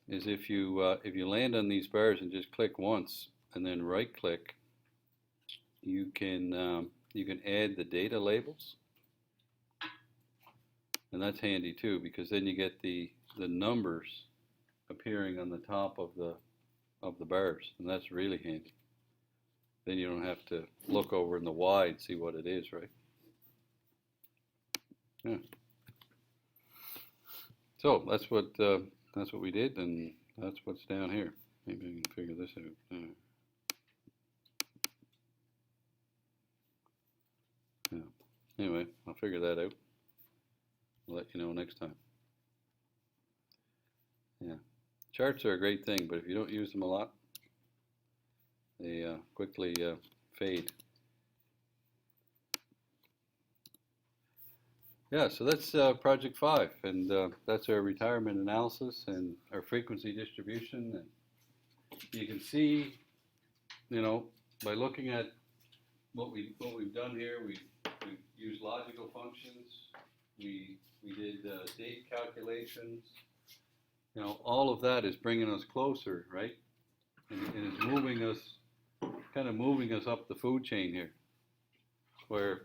is if you land on these bars and just click once and then right click, you can add the data labels, and that's handy too, because then you get the numbers appearing on the top of the bars, and that's really handy. Then you don't have to look over in the Y and see what it is, right? Yeah. So that's what we did, and that's what's down here. Maybe I can figure this out. Yeah. Anyway, I'll figure that out. I'll let you know next time. Yeah. Charts are a great thing, but if you don't use them a lot, they quickly fade. Yeah, so that's Project 5, and that's our retirement analysis and our frequency distribution. And you can see, by looking at what we've done here, we've used logical functions. We did date calculations. All of that is bringing us closer, right? And it's moving us, kind of moving us up the food chain here, where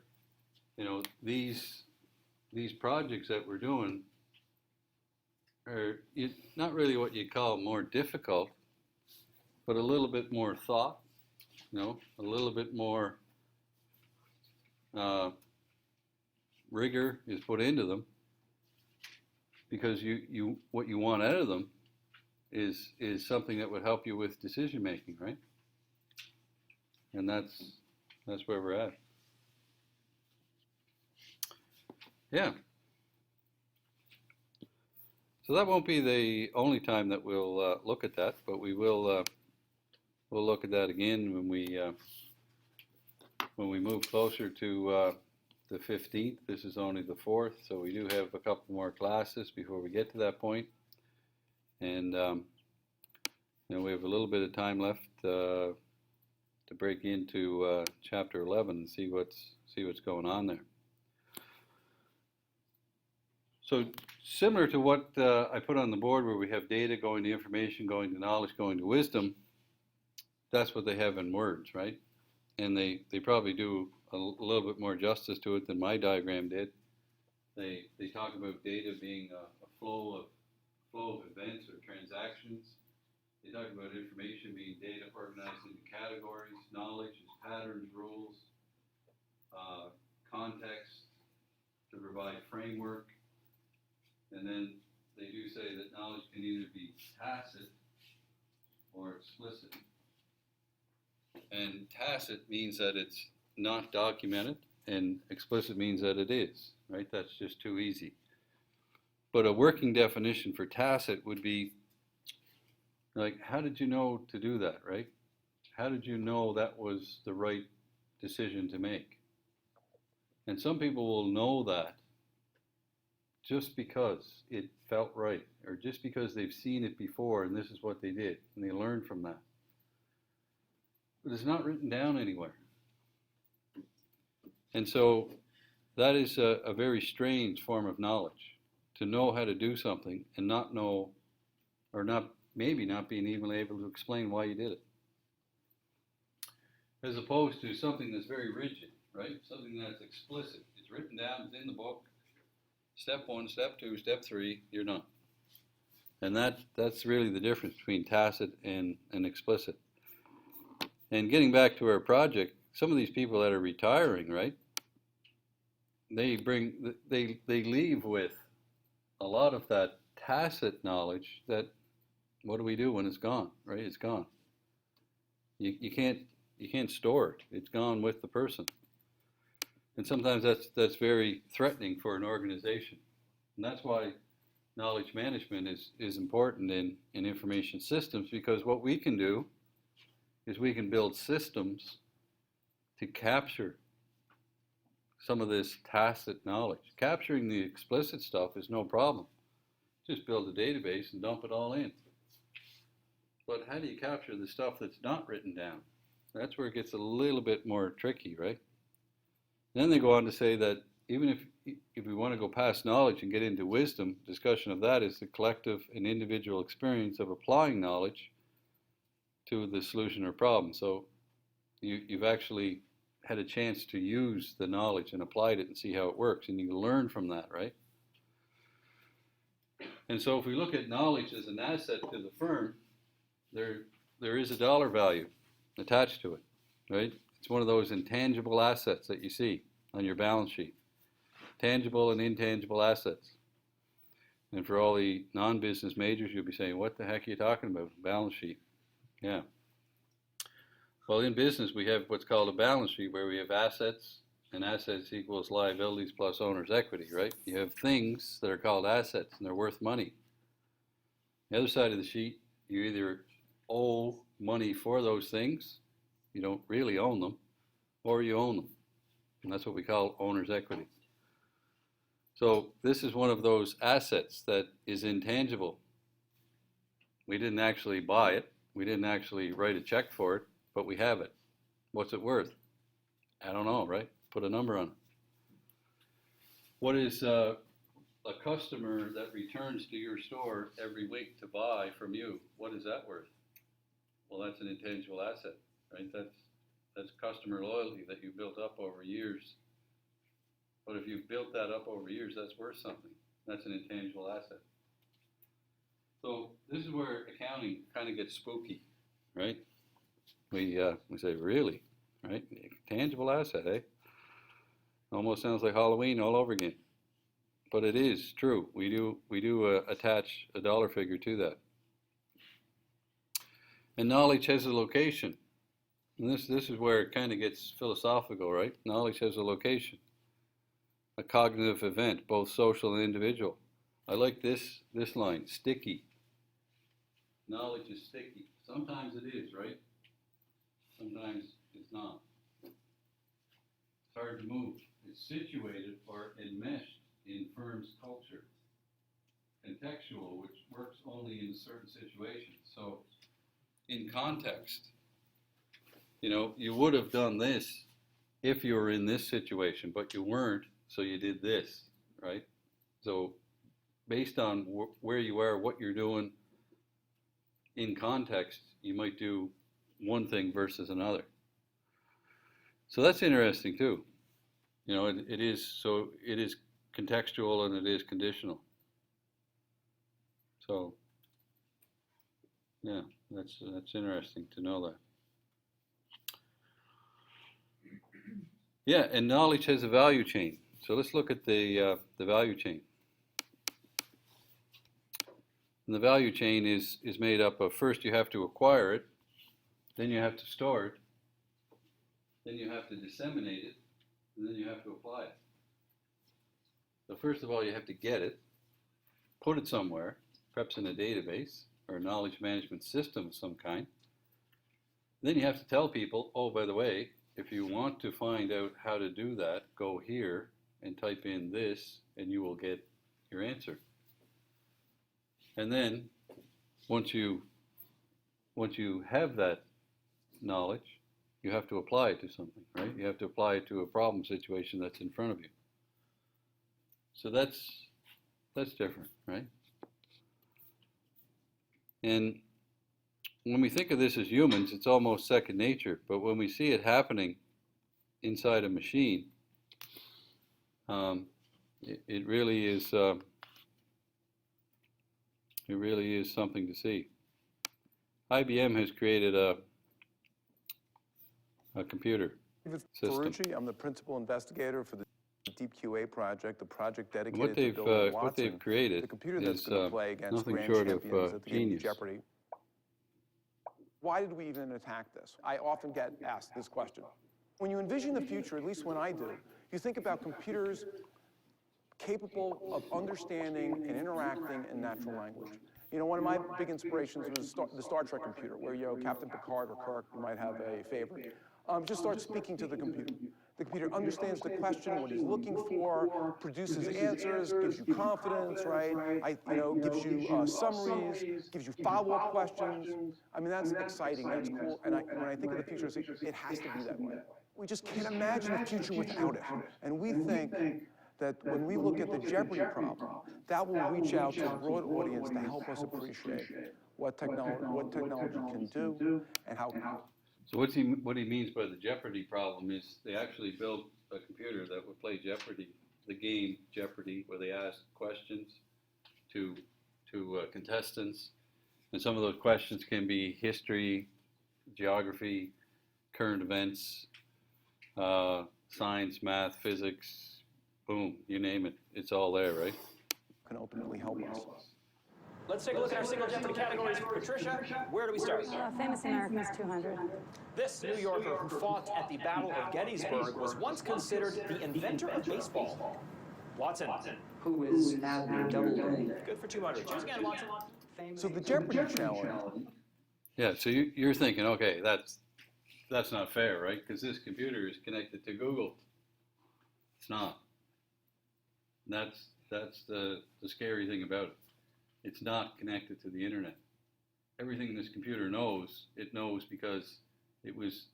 these projects that we're doing are not really what you call more difficult, but a little bit more thought, a little bit more rigor is put into them, because what you want out of them is something that would help you with decision making, right? And that's where we're at. Yeah. So that won't be the only time that we'll look at that, but we'll look at that again when we move closer to the 15th. This is only the 4th, so we do have a couple more classes before we get to that point. And we have a little bit of time left to break into chapter 11 and see what's going on there. So similar to what I put on the board, where we have data going to information, going to knowledge, going to wisdom, that's what they have in words, right? And they probably do a little bit more justice to it than my diagram did. They talk about data being a flow of events or transactions. They talk about information being data organized into categories. Knowledge is patterns, rules, context to provide framework. And then they do say that knowledge can either be tacit or explicit. And tacit means that it's not documented, and explicit means that it is, right? That's just too easy. But a working definition for tacit would be like, how did you know to do that, right? How did you know that was the right decision to make? And some people will know that just because it felt right, or just because they've seen it before and this is what they did, and they learn from that. But it's not written down anywhere. And so that is a very strange form of knowledge, to know how to do something and not know, or not, maybe not being even able to explain why you did it. As opposed to something that's very rigid, right? Something that's explicit. It's written down, it's in the book. Step 1, step 2, step 3, you're done. And that's really the difference between tacit and explicit. And getting back to our project, some of these people that are retiring, right? They leave with a lot of that tacit knowledge that, what do we do when it's gone, right? It's gone. You can't store it. It's gone with the person. And sometimes that's very threatening for an organization. And that's why knowledge management is important in information systems, because what we can do is we can build systems to capture some of this tacit knowledge. Capturing the explicit stuff is no problem. Just build a database and dump it all in. But how do you capture the stuff that's not written down? That's where it gets a little bit more tricky, right? Then they go on to say that even if we want to go past knowledge and get into wisdom, discussion of that is the collective and individual experience of applying knowledge to the solution or problem. So you've actually had a chance to use the knowledge and applied it and see how it works, and you learn from that, right? And so if we look at knowledge as an asset to the firm, there is a dollar value attached to it, right? It's one of those intangible assets that you see on your balance sheet. Tangible and intangible assets. And for all the non-business majors, you'll be saying, what the heck are you talking about? Balance sheet. Yeah. Well, in business, we have what's called a balance sheet, where we have assets, and assets equals liabilities plus owner's equity, right? You have things that are called assets, and they're worth money. The other side of the sheet, you either owe money for those things, you don't really own them, or you own them. And that's what we call owner's equity. So this is one of those assets that is intangible. We didn't actually buy it. We didn't actually write a check for it, but we have it. What's it worth? I don't know, right? Put a number on it. What is a customer that returns to your store every week to buy from you? What is that worth? Well, that's an intangible asset, right? That's customer loyalty that you built up over years. But if you've built that up over years, that's worth something. That's an intangible asset. So this is where accounting kind of gets spooky, right? We say, really, right? Tangible asset, eh? Almost sounds like Halloween all over again. But it is true. We do attach a dollar figure to that. And knowledge has a location. And this is where it kind of gets philosophical, right? Knowledge has a location. A cognitive event, both social and individual. I like this line, sticky. Knowledge is sticky. Sometimes it is, right? Sometimes it's not. It's hard to move. It's situated or enmeshed in firm's culture. Contextual, which works only in certain situations. So, in context, you would have done this if you were in this situation, but you weren't, so you did this, right? So, based on where you are, what you're doing, in context, you might do one thing versus another. So that's interesting too. It is contextual and it is conditional. So, yeah, that's interesting to know that. Yeah, and knowledge has a value chain. So let's look at the value chain. And the value chain is made up of, first you have to acquire it, then you have to store it, then you have to disseminate it, and then you have to apply it. So first of all, you have to get it, put it somewhere, perhaps in a database or a knowledge management system of some kind. Then you have to tell people, oh, by the way, if you want to find out how to do that, go here and type in this, and you will get your answer. And then, once you have that knowledge, you have to apply it to something, right? You have to apply it to a problem situation that's in front of you. So that's different, right? And when we think of this as humans, it's almost second nature. But when we see it happening inside a machine, it really is something to see. IBM has created a computer system. Ferrucci, I'm the principal investigator for the Deep QA project, the project dedicated to Bill Watson. What they've created the computer that's going to play against nothing grand short champions of at the game genius. of Jeopardy. Why did we even attack this? I often get asked this question. When you envision the future, at least when I do, you think about computers capable of understanding and interacting in natural language. You know, one of my big inspirations was the Star Trek computer, where, you know, Captain Picard or Kirk, you might have a favorite, just starts speaking to the computer. The computer understands the question, what he's looking for, produces answers, gives you confidence, right? Gives you summaries, gives you follow-up questions. I mean, that's exciting, that's cool. And when I think of the future, it has to be that way. We just can't imagine a future without it. And we think that when we look at the Jeopardy problem, that will reach out to a broad audience to help us appreciate what technology can do and how. So what he means by the Jeopardy problem is they actually built a computer that would play Jeopardy, the game Jeopardy, where they ask questions to contestants, and some of those questions can be history, geography, current events, science, math, physics, boom, you name it, it's all there, right? Can ultimately help us. Let's take a look at our single Jeopardy categories. Patricia, where do we start? Famous Americans 200. This New Yorker who fought at the Battle of Gettysburg was once considered the inventor of baseball. Watson. Who is Abner Doubleday? Good for 200. Choose again, Watson. So the Jeopardy challenge. Yeah, so you're thinking, okay, that's not fair, right? Because this computer is connected to Google. It's not. That's the scary thing about it. It's not connected to the internet. Everything this computer knows, it knows because it was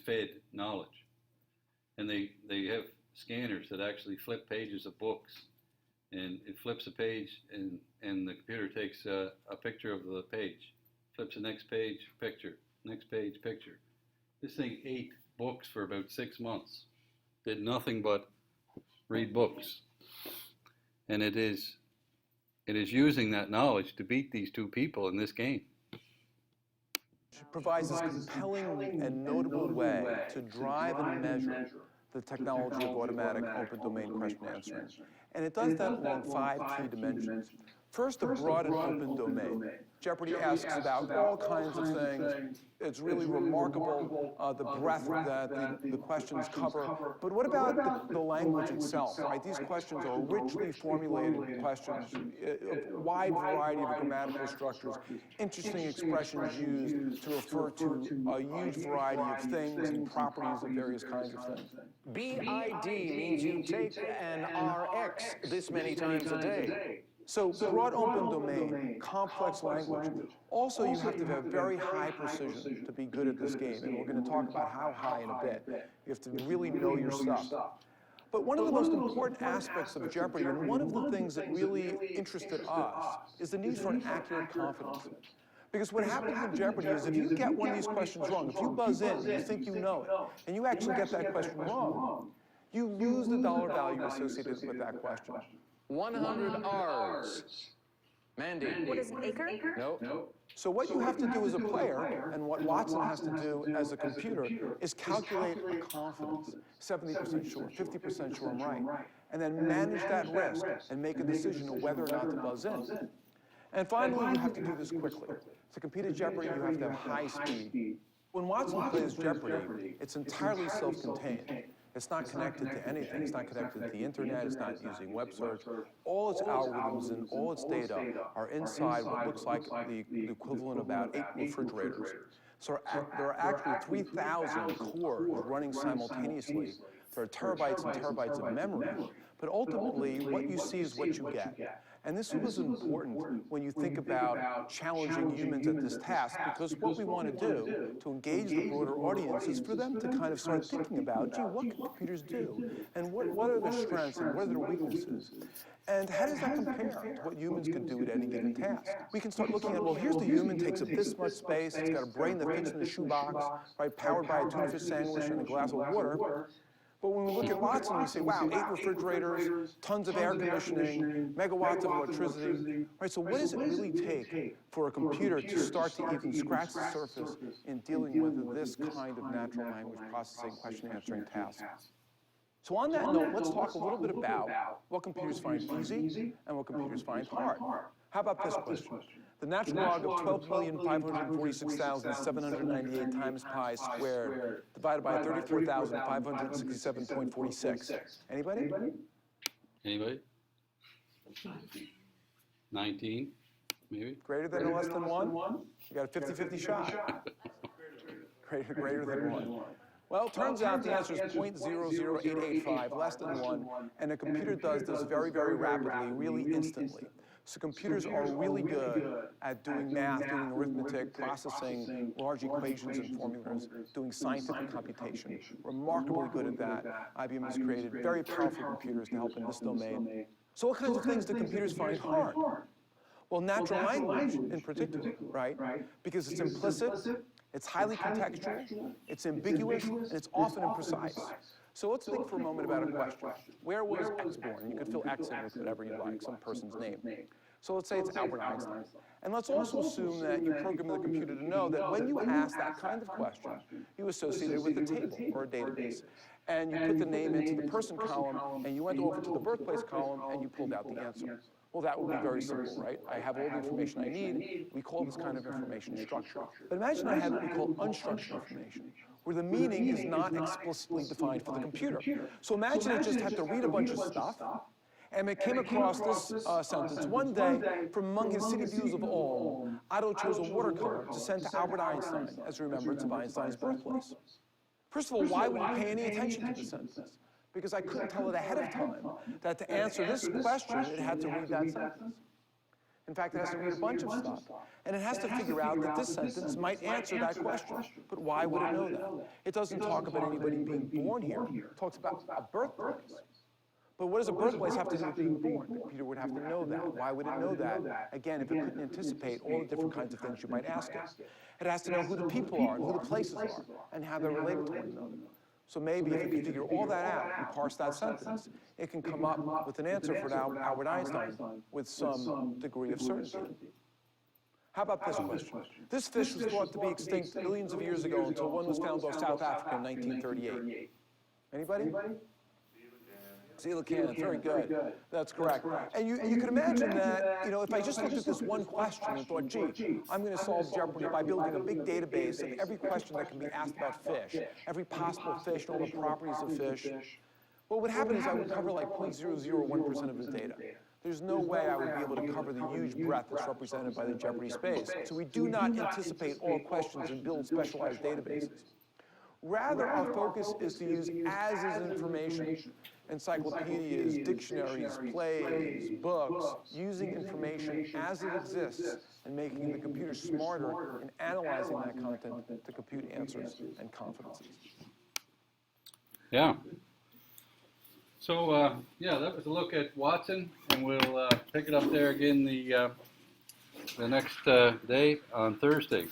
fed knowledge. And they have scanners that actually flip pages of books, and it flips a page, and the computer takes a picture of the page, flips the next page, picture, next page, picture. This thing ate books for about 6 months, did nothing but read books. And it is using that knowledge to beat these two people in this game. Provides this compelling and notable way to drive and measure the technology of automatic open domain question answering. And it does that along 5 key dimensions. First, the broad and open domain. Jeopardy asks about all kinds of things. It's really remarkable, the breadth that the questions cover. But what about the language itself, right? These questions are richly formulated questions, a wide variety of grammatical structures, interesting expressions used to refer to a huge variety of things and properties of various kinds of things. BID means you take an RX this many times a day. So broad open domain, complex language. Also, you have to have very high precision to be good at this game, and we're going to talk about how high in a bit. You have to really know your stuff. But one of the most important aspects of Jeopardy, and one of the things that really interested us, is the need for an accurate confidence. Because what happens in Jeopardy is if you get one of these questions wrong, if you buzz in and you think you know it, and you actually get that question wrong, you lose the dollar value associated with that question. 100 R's. Mandy. What is an acre? No. So what you have to do as a player, and what Watson has to do as a computer, is calculate a confidence. 70% sure, 50% sure I'm right. And then manage that risk and make a decision of whether or not to buzz in. And finally, you have to do this quickly. To compete at Jeopardy, you have to have high speed. When Watson plays Jeopardy, it's entirely self-contained. It's not connected to anything. It's not connected to the internet. It's not using web search. All its algorithms and all its data are inside what looks like the equivalent of about 8 refrigerators. So there are actually 3,000 cores running simultaneously. There are terabytes and terabytes of memory. But ultimately, what you see is what you get. And this was important when you think about challenging humans at this task, because what we want to do to engage the broader audience is for them to kind of start thinking about, gee, what can computers do? And what are their strengths and what are their weaknesses? And how does that compare to what humans could do at any given task? We can start looking at, well, here's the human, takes up this much space, it's got a brain that fits in a shoebox, right, powered by a tuna fish sandwich and a glass of water. But when we look at Watson, we say, wow, 8 refrigerators, tons of air conditioning, megawatts of electricity. Right, so what does it really take for a computer to start to even scratch the surface in dealing with this kind of natural language processing, question answering tasks? So on that note, let's talk a little bit about what computers find easy and what computers find hard. How about this question? The natural log of 12,546,798 times pi squared divided by 34,567.46. Anybody? Anybody? 19, maybe? Greater than or less than 1? You got a 50-50 shot. Greater than 1. Well, it turns out the answer is 0.00885, less than 1, and a computer does this very, very rapidly, really instantly. So computers are really good at doing math, doing arithmetic, processing large equations and formulas, doing scientific computation. Remarkably good at that. IBM has created very powerful computers to help in this domain. So what kinds of things do computers find hard? Well, natural language in particular, right? Because it's implicit, it's highly contextual, it's ambiguous, and it's often imprecise. So let's think for a moment about a question. Where was X born? You could fill X in with whatever you like, some person's name. So let's say it's Albert Einstein. And let's also assume that you program the computer to know that when you ask that kind of question, you associate it with a table or a database. And you put the name into the person column, and you went over to the birthplace column, and you pulled out the answer. Well, that would be very simple, right? I have all the information I need. We call this kind of information structure. But imagine I had what we call unstructured information, where the meaning is not explicitly defined for the computer. So imagine it just had to read a bunch of stuff, and it came across this sentence. One day, from among his city views of Ulm, Otto chose a watercolor to send to Albert Einstein as a remembrance of Einstein's birthplace. First of all, why would you pay any attention to the sentence? Because I couldn't tell it ahead of time that to answer this question, it had to read that sentence. In fact, it has to read a bunch of stuff. And it has to figure out that this sentence might answer that question. But why would it know that? It doesn't talk about anybody being born here. It talks about a birthplace. But what does a birthplace have to do with being born? The computer would have to know that. Why would it know that? Again, if it couldn't anticipate all the different kinds of things you might ask it. It has to know who the people are and who the places are and how they're related to one another. So maybe if it can figure all that out and parse that sentence, it can come up with an answer for Albert Einstein with some degree of certainty. How about this question? This fish was thought to be extinct millions of years ago until one was found off South Africa in 1938. Anybody? Coelacanth, very good. That's correct. And you can imagine that, if I just looked at this one question and thought, gee, I'm going to solve Jeopardy by building a big database of every question that can be asked about fish, every possible fish, and all the properties of fish. What would happen is I would cover like 0.001% of the data. There's no way I would be able to cover the huge breadth that's represented by the Jeopardy space. So we do not anticipate all questions and build specialized databases. Rather, our focus is to use as-is information, encyclopedias, dictionaries, plays, books, using information as it exists and making the computer smarter in analyzing that content to compute answers and confidences. Yeah. So, that was a look at Watson, and we'll pick it up there again the next day on Thursday.